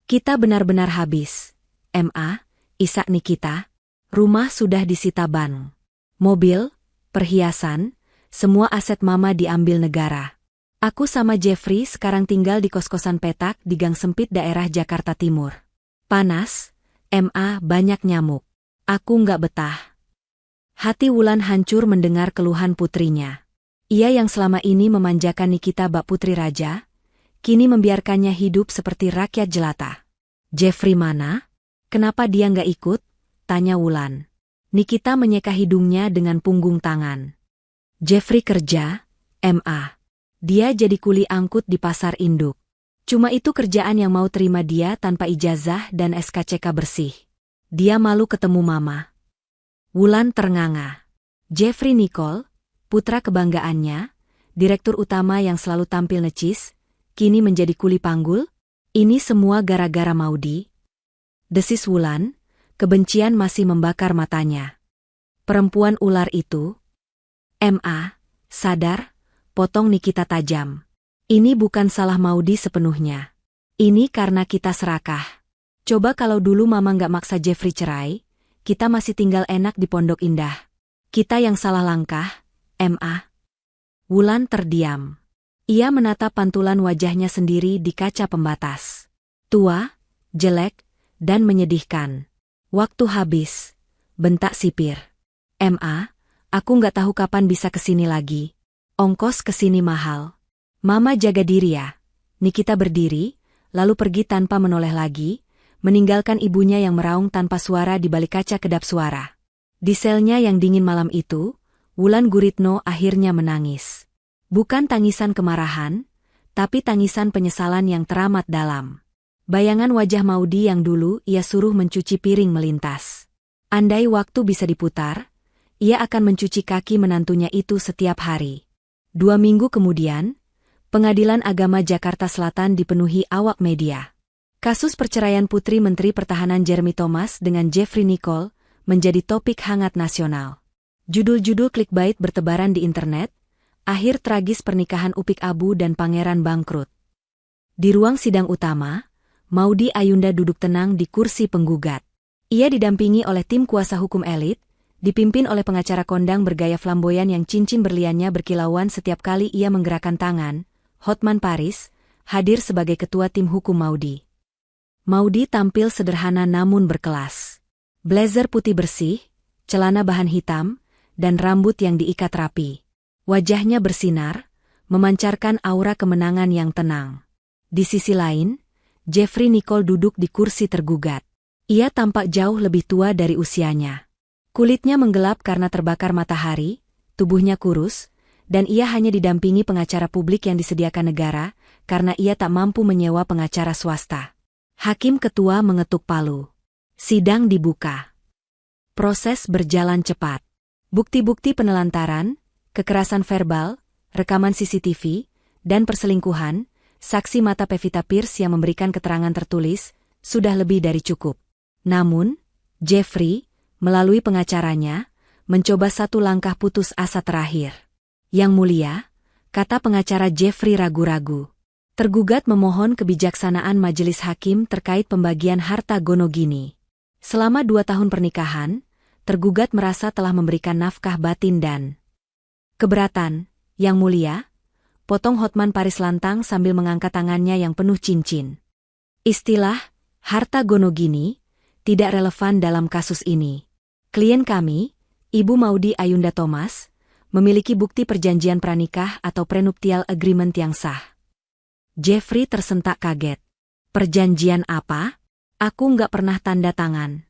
Kita benar-benar habis. Ma, isak Nikita, rumah sudah disita bank. Mobil, perhiasan, semua aset Mama diambil negara. Aku sama Jeffrey sekarang tinggal di kos-kosan petak di gang sempit daerah Jakarta Timur. Panas, Ma, banyak nyamuk. Aku nggak betah. Hati Wulan hancur mendengar keluhan putrinya. Ia yang selama ini memanjakan Nikita bak putri raja, kini membiarkannya hidup seperti rakyat jelata. Jeffrey mana? Kenapa dia nggak ikut? Tanya Wulan. Nikita menyeka hidungnya dengan punggung tangan. Jeffrey kerja, Ma. Dia jadi kuli angkut di pasar induk. Cuma itu kerjaan yang mau terima dia tanpa ijazah dan SKCK bersih. Dia malu ketemu Mama. Wulan ternganga. Jeffrey Nicole, putra kebanggaannya, direktur utama yang selalu tampil necis, kini menjadi kuli panggul? Ini semua gara-gara Maudi? Desis Wulan, kebencian masih membakar matanya. Perempuan ular itu? Ma, sadar, potong Nikita tajam. Ini bukan salah Maudi sepenuhnya. Ini karena kita serakah. Coba kalau dulu Mama nggak maksa Jeffrey cerai, kita masih tinggal enak di Pondok Indah. Kita yang salah langkah, Ma. Wulan terdiam. Ia menatap pantulan wajahnya sendiri di kaca pembatas. Tua, jelek, dan menyedihkan. Waktu habis, bentak sipir. Ma, aku nggak tahu kapan bisa kesini lagi. Ongkos kesini mahal. Mama jaga diri ya. Nikita berdiri, lalu pergi tanpa menoleh lagi, meninggalkan ibunya yang meraung tanpa suara di balik kaca kedap suara. Di selnya yang dingin malam itu, Wulan Guritno akhirnya menangis. Bukan tangisan kemarahan, tapi tangisan penyesalan yang teramat dalam. Bayangan wajah Maudi yang dulu ia suruh mencuci piring melintas. Andai waktu bisa diputar, ia akan mencuci kaki menantunya itu setiap hari. 2 minggu kemudian, Pengadilan Agama Jakarta Selatan dipenuhi awak media. Kasus perceraian Putri Menteri Pertahanan Jeremy Thomas dengan Jeffrey Nicole menjadi topik hangat nasional. Judul-judul clickbait bertebaran di internet, akhir tragis pernikahan Upik Abu dan Pangeran bangkrut. Di ruang sidang utama, Maudi Ayunda duduk tenang di kursi penggugat. Ia didampingi oleh tim kuasa hukum elit, dipimpin oleh pengacara kondang bergaya flamboyan yang cincin berliannya berkilauan setiap kali ia menggerakkan tangan. Hotman Paris, hadir sebagai ketua tim hukum Maudi. Maudi tampil sederhana namun berkelas. Blazer putih bersih, celana bahan hitam, dan rambut yang diikat rapi. Wajahnya bersinar, memancarkan aura kemenangan yang tenang. Di sisi lain, Jeffrey Nicole duduk di kursi tergugat. Ia tampak jauh lebih tua dari usianya. Kulitnya menggelap karena terbakar matahari, tubuhnya kurus, dan ia hanya didampingi pengacara publik yang disediakan negara, karena ia tak mampu menyewa pengacara swasta. Hakim ketua mengetuk palu. Sidang dibuka. Proses berjalan cepat. Bukti-bukti penelantaran, kekerasan verbal, rekaman CCTV, dan perselingkuhan, saksi mata Pevita Pierce yang memberikan keterangan tertulis, sudah lebih dari cukup. Namun, Jeffrey, melalui pengacaranya, mencoba satu langkah putus asa terakhir. Yang mulia, kata pengacara Jeffrey ragu-ragu. Tergugat memohon kebijaksanaan majelis hakim terkait pembagian harta Gonogini. Selama 2 tahun pernikahan, tergugat merasa telah memberikan nafkah batin dan keberatan. Yang mulia, potong Hotman Paris lantang sambil mengangkat tangannya yang penuh cincin. Istilah, harta Gonogini, tidak relevan dalam kasus ini. Klien kami, Ibu Maudy Ayunda Thomas, memiliki bukti perjanjian pranikah atau prenuptial agreement yang sah. Jeffrey tersentak kaget. Perjanjian apa? Aku nggak pernah tanda tangan.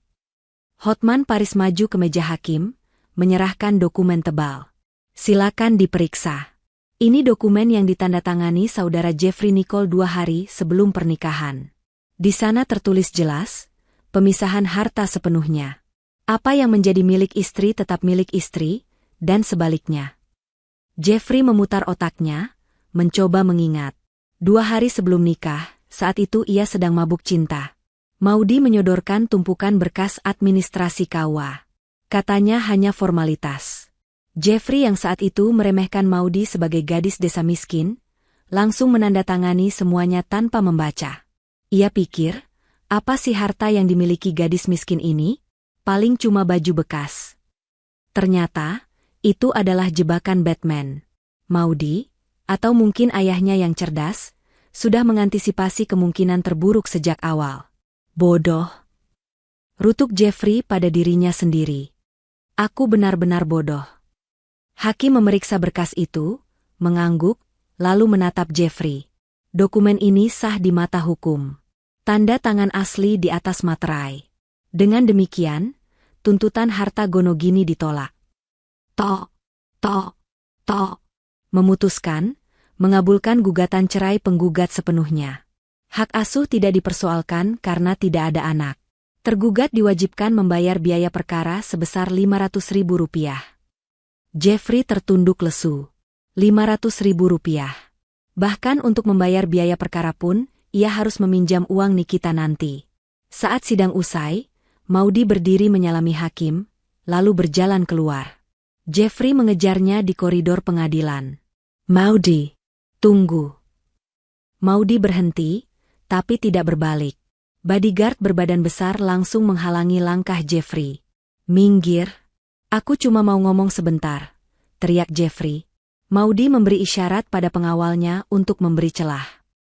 Hotman Paris maju ke meja hakim, menyerahkan dokumen tebal. Silakan diperiksa. Ini dokumen yang ditandatangani saudara Jeffrey Nicole 2 hari sebelum pernikahan. Di sana tertulis jelas, pemisahan harta sepenuhnya. Apa yang menjadi milik istri tetap milik istri, dan sebaliknya. Jeffrey memutar otaknya, mencoba mengingat. 2 hari sebelum nikah, saat itu ia sedang mabuk cinta. Maudy menyodorkan tumpukan berkas administrasi KUA. Katanya hanya formalitas. Jeffrey yang saat itu meremehkan Maudy sebagai gadis desa miskin, langsung menandatangani semuanya tanpa membaca. Ia pikir, apa sih harta yang dimiliki gadis miskin ini? Paling cuma baju bekas. Ternyata, itu adalah jebakan Batman. Maudy, atau mungkin ayahnya yang cerdas, sudah mengantisipasi kemungkinan terburuk sejak awal. Bodoh. Rutuk Jeffrey pada dirinya sendiri. Aku benar-benar bodoh. Hakim memeriksa berkas itu, mengangguk, lalu menatap Jeffrey. Dokumen ini sah di mata hukum. Tanda tangan asli di atas materai. Dengan demikian, tuntutan harta Gonogini ditolak. Tok. Memutuskan, mengabulkan gugatan cerai penggugat sepenuhnya. Hak asuh tidak dipersoalkan karena tidak ada anak. Tergugat diwajibkan membayar biaya perkara sebesar Rp500.000. Jeffrey tertunduk lesu. Rp500.000. Bahkan untuk membayar biaya perkara pun, ia harus meminjam uang Nikita nanti. Saat sidang usai, Maudy berdiri menyalami hakim, lalu berjalan keluar. Jeffrey mengejarnya di koridor pengadilan. Maudy, tunggu. Maudy berhenti, tapi tidak berbalik. Bodyguard berbadan besar langsung menghalangi langkah Jeffrey. Minggir. Aku cuma mau ngomong sebentar, teriak Jeffrey. Maudy memberi isyarat pada pengawalnya untuk memberi celah.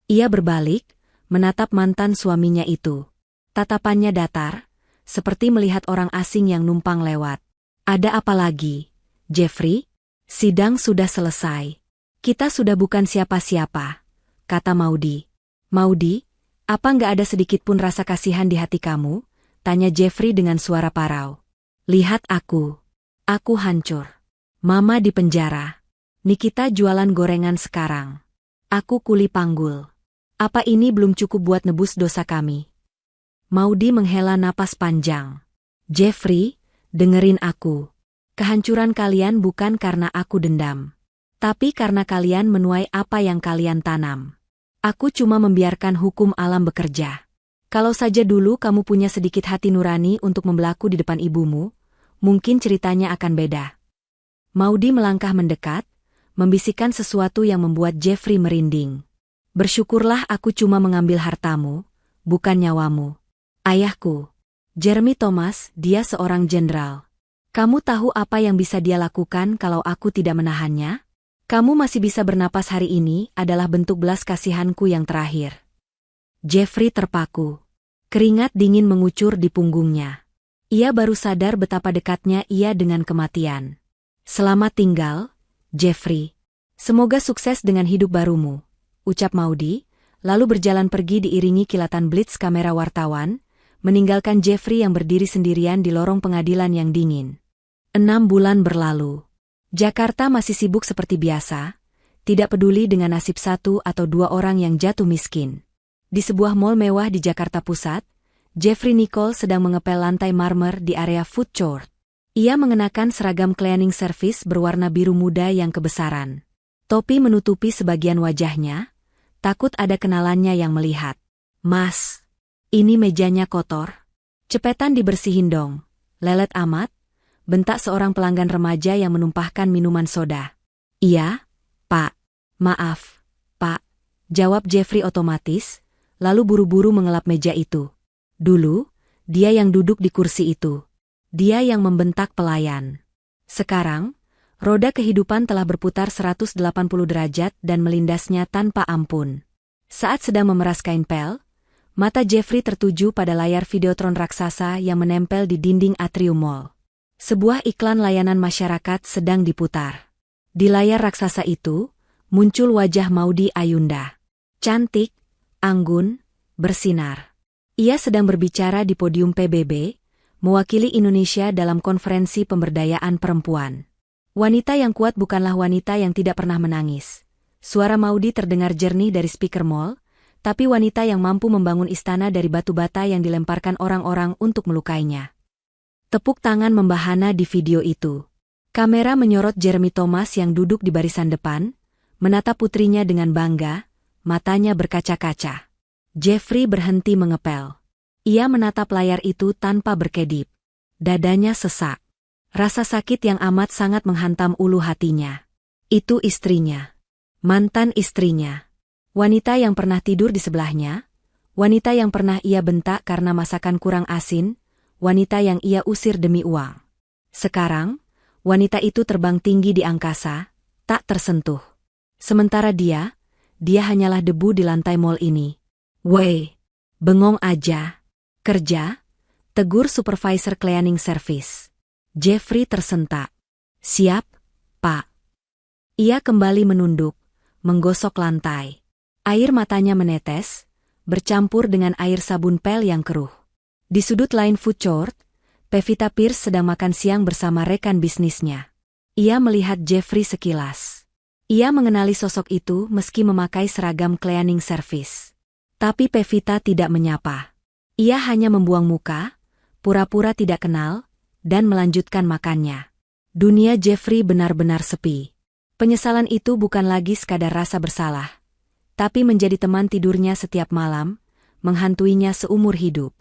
Ia berbalik, menatap mantan suaminya itu. Tatapannya datar, seperti melihat orang asing yang numpang lewat. Ada apa lagi, Jeffrey? Sidang sudah selesai. Kita sudah bukan siapa-siapa, kata Maudy. Maudy, apa nggak ada sedikit pun rasa kasihan di hati kamu? Tanya Jeffrey dengan suara parau. Lihat aku. Aku hancur. Mama di penjara. Nikita jualan gorengan sekarang. Aku kuli panggul. Apa ini belum cukup buat nebus dosa kami? Maudy menghela napas panjang. Jeffrey, dengerin aku. Kehancuran kalian bukan karena aku dendam. Tapi karena kalian menuai apa yang kalian tanam. Aku cuma membiarkan hukum alam bekerja. Kalau saja dulu kamu punya sedikit hati nurani untuk membelaku di depan ibumu, mungkin ceritanya akan beda. Maudy melangkah mendekat, membisikkan sesuatu yang membuat Jeffrey merinding. Bersyukurlah aku cuma mengambil hartamu, bukan nyawamu. Ayahku, Jeremy Thomas, dia seorang jenderal. Kamu tahu apa yang bisa dia lakukan kalau aku tidak menahannya? Kamu masih bisa bernapas hari ini adalah bentuk belas kasihanku yang terakhir. Jeffrey terpaku. Keringat dingin mengucur di punggungnya. Ia baru sadar betapa dekatnya ia dengan kematian. Selamat tinggal, Jeffrey. Semoga sukses dengan hidup barumu, ucap Maudy, lalu berjalan pergi diiringi kilatan blitz kamera wartawan, meninggalkan Jeffrey yang berdiri sendirian di lorong pengadilan yang dingin. 6 bulan berlalu. Jakarta masih sibuk seperti biasa, tidak peduli dengan nasib 1 atau 2 orang yang jatuh miskin. Di sebuah mall mewah di Jakarta Pusat, Jeffrey Nicole sedang mengepel lantai marmer di area food court. Ia mengenakan seragam cleaning service berwarna biru muda yang kebesaran. Topi menutupi sebagian wajahnya, takut ada kenalannya yang melihat. "Mas, ini mejanya kotor. Cepetan dibersihin dong, lelet amat," bentak seorang pelanggan remaja yang menumpahkan minuman soda. "Iya, Pak. Maaf, Pak," jawab Jeffrey otomatis, lalu buru-buru mengelap meja itu. Dulu, dia yang duduk di kursi itu. Dia yang membentak pelayan. Sekarang, roda kehidupan telah berputar 180 derajat dan melindasnya tanpa ampun. Saat sedang memeras kain pel, mata Jeffrey tertuju pada layar videotron raksasa yang menempel di dinding atrium mall. Sebuah iklan layanan masyarakat sedang diputar. Di layar raksasa itu, muncul wajah Maudy Ayunda. Cantik, anggun, bersinar. Ia sedang berbicara di podium PBB, mewakili Indonesia dalam konferensi pemberdayaan perempuan. Wanita yang kuat bukanlah wanita yang tidak pernah menangis. Suara Maudy terdengar jernih dari speaker mall, tapi wanita yang mampu membangun istana dari batu bata yang dilemparkan orang-orang untuk melukainya. Tepuk tangan membahana di video itu. Kamera menyorot Jeremy Thomas yang duduk di barisan depan, menatap putrinya dengan bangga, matanya berkaca-kaca. Jeffrey berhenti mengepel. Ia menatap layar itu tanpa berkedip. Dadanya sesak. Rasa sakit yang amat sangat menghantam ulu hatinya. Itu istrinya. Mantan istrinya. Wanita yang pernah tidur di sebelahnya. Wanita yang pernah ia bentak karena masakan kurang asin. Wanita yang ia usir demi uang. Sekarang, wanita itu terbang tinggi di angkasa, tak tersentuh. Sementara dia hanyalah debu di lantai mall ini. "Weh, bengong aja. Kerja," tegur supervisor cleaning service. Jeffrey tersentak. "Siap, Pak." Ia kembali menunduk, menggosok lantai. Air matanya menetes, bercampur dengan air sabun pel yang keruh. Di sudut lain food court, Pevita Pierce sedang makan siang bersama rekan bisnisnya. Ia melihat Jeffrey sekilas. Ia mengenali sosok itu meski memakai seragam cleaning service. Tapi Pevita tidak menyapa. Ia hanya membuang muka, pura-pura tidak kenal, dan melanjutkan makannya. Dunia Jeffrey benar-benar sepi. Penyesalan itu bukan lagi sekadar rasa bersalah, tapi menjadi teman tidurnya setiap malam, menghantuinya seumur hidup.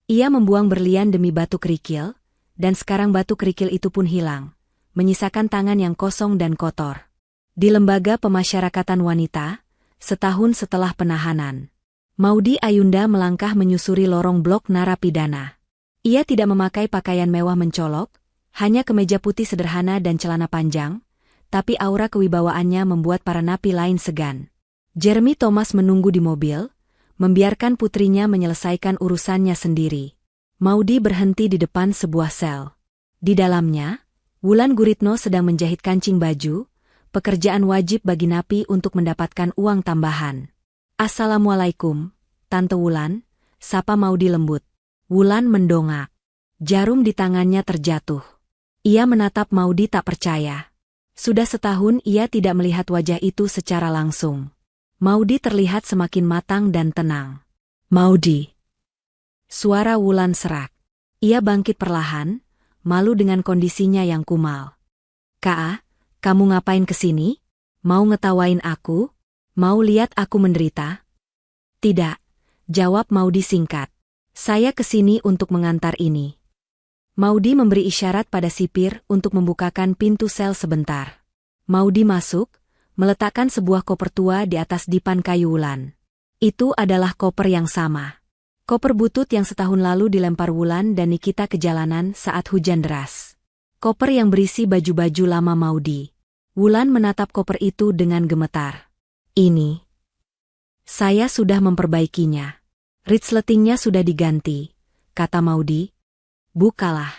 Ia membuang berlian demi batu kerikil, dan sekarang batu kerikil itu pun hilang, menyisakan tangan yang kosong dan kotor. Di lembaga pemasyarakatan wanita, setahun setelah penahanan, Maudy Ayunda melangkah menyusuri lorong blok narapidana. Ia tidak memakai pakaian mewah mencolok, hanya kemeja putih sederhana dan celana panjang, tapi aura kewibawaannya membuat para napi lain segan. Jeremy Thomas menunggu di mobil, membiarkan putrinya menyelesaikan urusannya sendiri. Maudy berhenti di depan sebuah sel. Di dalamnya, Wulan Guritno sedang menjahit kancing baju, pekerjaan wajib bagi napi untuk mendapatkan uang tambahan. "Assalamualaikum, Tante Wulan," sapa Maudy lembut. Wulan mendongak. Jarum di tangannya terjatuh. Ia menatap Maudy tak percaya. Sudah setahun ia tidak melihat wajah itu secara langsung. Maudy terlihat semakin matang dan tenang. "Maudy." Suara Wulan serak. Ia bangkit perlahan, malu dengan kondisinya yang kumal. "Kak, kamu ngapain kesini? Mau ngetawain aku? Mau lihat aku menderita?" "Tidak," jawab Maudy singkat. "Saya kesini untuk mengantar ini." Maudy memberi isyarat pada sipir untuk membukakan pintu sel sebentar. Maudy masuk, meletakkan sebuah koper tua di atas dipan kayu Wulan. Itu adalah koper yang sama. Koper butut yang setahun lalu dilempar Wulan dan Nikita ke jalanan saat hujan deras. Koper yang berisi baju-baju lama Maudy. Wulan menatap koper itu dengan gemetar. "Ini. Saya sudah memperbaikinya. Resletingnya sudah diganti," kata Maudy. "Bukalah."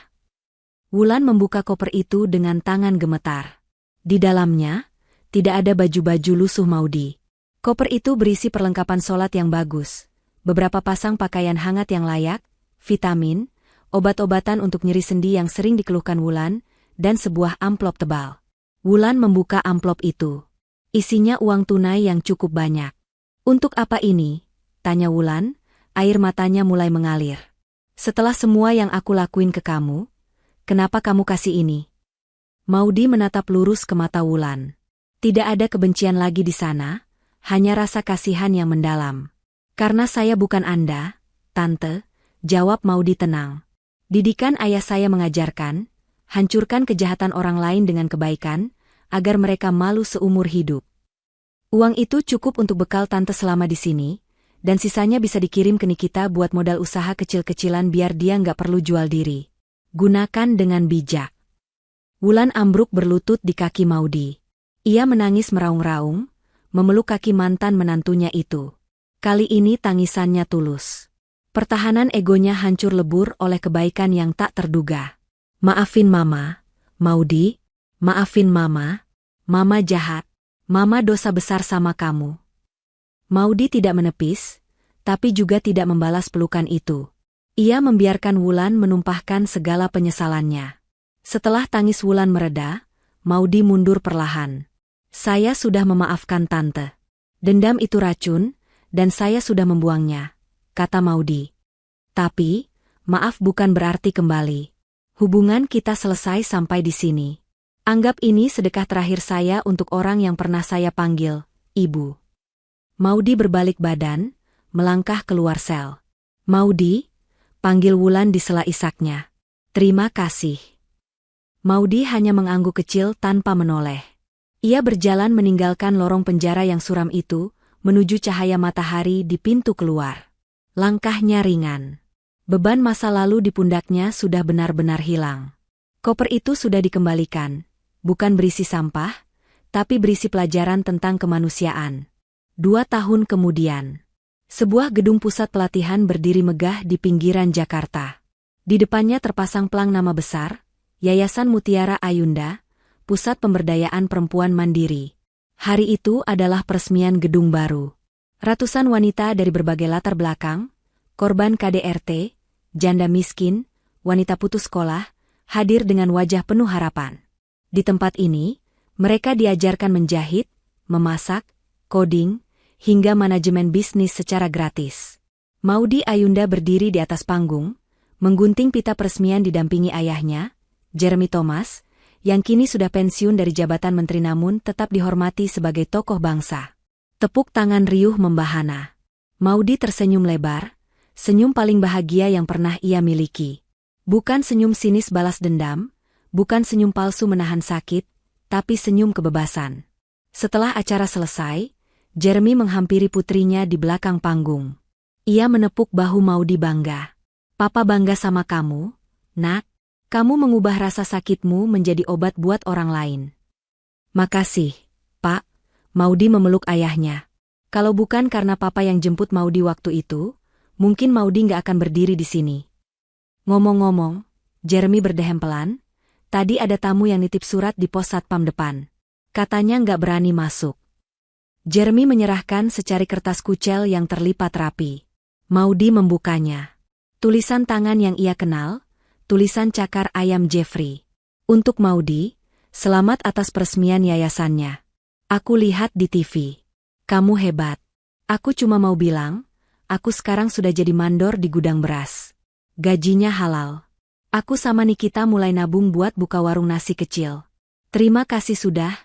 Wulan membuka koper itu dengan tangan gemetar. Di dalamnya, Tidak ada baju-baju lusuh Maudi. Koper itu berisi perlengkapan sholat yang bagus, beberapa pasang pakaian hangat yang layak, vitamin, obat-obatan untuk nyeri sendi yang sering dikeluhkan Wulan, dan sebuah amplop tebal. Wulan membuka amplop itu. Isinya uang tunai yang cukup banyak. "Untuk apa ini?" tanya Wulan, air matanya mulai mengalir. "Setelah semua yang aku lakuin ke kamu, kenapa kamu kasih ini?" Maudi menatap lurus ke mata Wulan. Tidak ada kebencian lagi di sana, hanya rasa kasihan yang mendalam. "Karena saya bukan Anda, Tante," jawab Maudi tenang. "Didikan ayah saya mengajarkan, hancurkan kejahatan orang lain dengan kebaikan, agar mereka malu seumur hidup. Uang itu cukup untuk bekal Tante selama di sini, dan sisanya bisa dikirim ke Nikita buat modal usaha kecil-kecilan biar dia nggak perlu jual diri. Gunakan dengan bijak." Wulan ambruk berlutut di kaki Maudi. Ia menangis meraung-raung, memeluk kaki mantan menantunya itu. Kali ini tangisannya tulus. Pertahanan egonya hancur lebur oleh kebaikan yang tak terduga. "Maafin Mama, Maudi, maafin Mama. Mama jahat. Mama dosa besar sama kamu." Maudi tidak menepis, tapi juga tidak membalas pelukan itu. Ia membiarkan Wulan menumpahkan segala penyesalannya. Setelah tangis Wulan mereda, Maudi mundur perlahan. "Saya sudah memaafkan Tante. Dendam itu racun, dan saya sudah membuangnya," kata Maudi. "Tapi, maaf bukan berarti kembali. Hubungan kita selesai sampai di sini. Anggap ini sedekah terakhir saya untuk orang yang pernah saya panggil Ibu." Maudi berbalik badan, melangkah keluar sel. "Maudi," panggil Wulan di sela isaknya. "Terima kasih." Maudi hanya mengangguk kecil tanpa menoleh. Ia berjalan meninggalkan lorong penjara yang suram itu, menuju cahaya matahari di pintu keluar. Langkahnya ringan. Beban masa lalu di pundaknya sudah benar-benar hilang. Koper itu sudah dikembalikan, bukan berisi sampah, tapi berisi pelajaran tentang kemanusiaan. 2 tahun kemudian, sebuah gedung pusat pelatihan berdiri megah di pinggiran Jakarta. Di depannya terpasang pelang nama besar, Yayasan Mutiara Ayunda, Pusat Pemberdayaan Perempuan Mandiri. Hari itu adalah peresmian gedung baru. Ratusan wanita dari berbagai latar belakang, korban KDRT, janda miskin, wanita putus sekolah, hadir dengan wajah penuh harapan. Di tempat ini, mereka diajarkan menjahit, memasak, coding, hingga manajemen bisnis secara gratis. Maudi Ayunda berdiri di atas panggung, menggunting pita peresmian didampingi ayahnya, Jeremy Thomas, yang kini sudah pensiun dari jabatan menteri namun tetap dihormati sebagai tokoh bangsa. Tepuk tangan riuh membahana. Maudi tersenyum lebar, senyum paling bahagia yang pernah ia miliki. Bukan senyum sinis balas dendam, bukan senyum palsu menahan sakit, tapi senyum kebebasan. Setelah acara selesai, Jeremy menghampiri putrinya di belakang panggung. Ia menepuk bahu Maudi bangga. "Papa bangga sama kamu, Nak. Kamu mengubah rasa sakitmu menjadi obat buat orang lain." "Makasih, Pak." Maudi memeluk ayahnya. "Kalau bukan karena Papa yang jemput Maudi waktu itu, mungkin Maudi nggak akan berdiri di sini." "Ngomong-ngomong," Jeremy berdehem pelan, "tadi ada tamu yang nitip surat di pos satpam depan. Katanya nggak berani masuk." Jeremy menyerahkan secari kertas kucel yang terlipat rapi. Maudi membukanya. Tulisan tangan yang ia kenal, tulisan cakar ayam Jeffrey. "Untuk Maudi, selamat atas peresmian yayasannya. Aku lihat di TV. Kamu hebat. Aku cuma mau bilang, aku sekarang sudah jadi mandor di gudang beras. Gajinya halal. Aku sama Nikita mulai nabung buat buka warung nasi kecil. Terima kasih sudah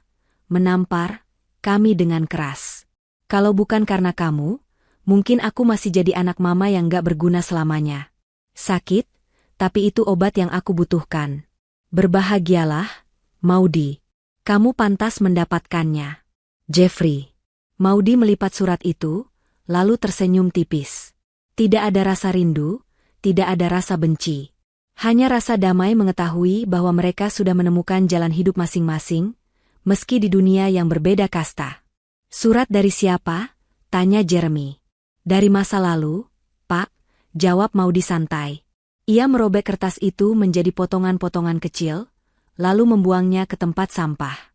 menampar kami dengan keras. Kalau bukan karena kamu, mungkin aku masih jadi anak mama yang gak berguna selamanya. Sakit, tapi itu obat yang aku butuhkan. Berbahagialah, Maudi. Kamu pantas mendapatkannya. Jeffrey." Maudi melipat surat itu, lalu tersenyum tipis. Tidak ada rasa rindu, tidak ada rasa benci. Hanya rasa damai mengetahui bahwa mereka sudah menemukan jalan hidup masing-masing, meski di dunia yang berbeda kasta. "Surat dari siapa?" tanya Jeremy. "Dari masa lalu, Pak," jawab Maudi santai. Ia merobek kertas itu menjadi potongan-potongan kecil, lalu membuangnya ke tempat sampah.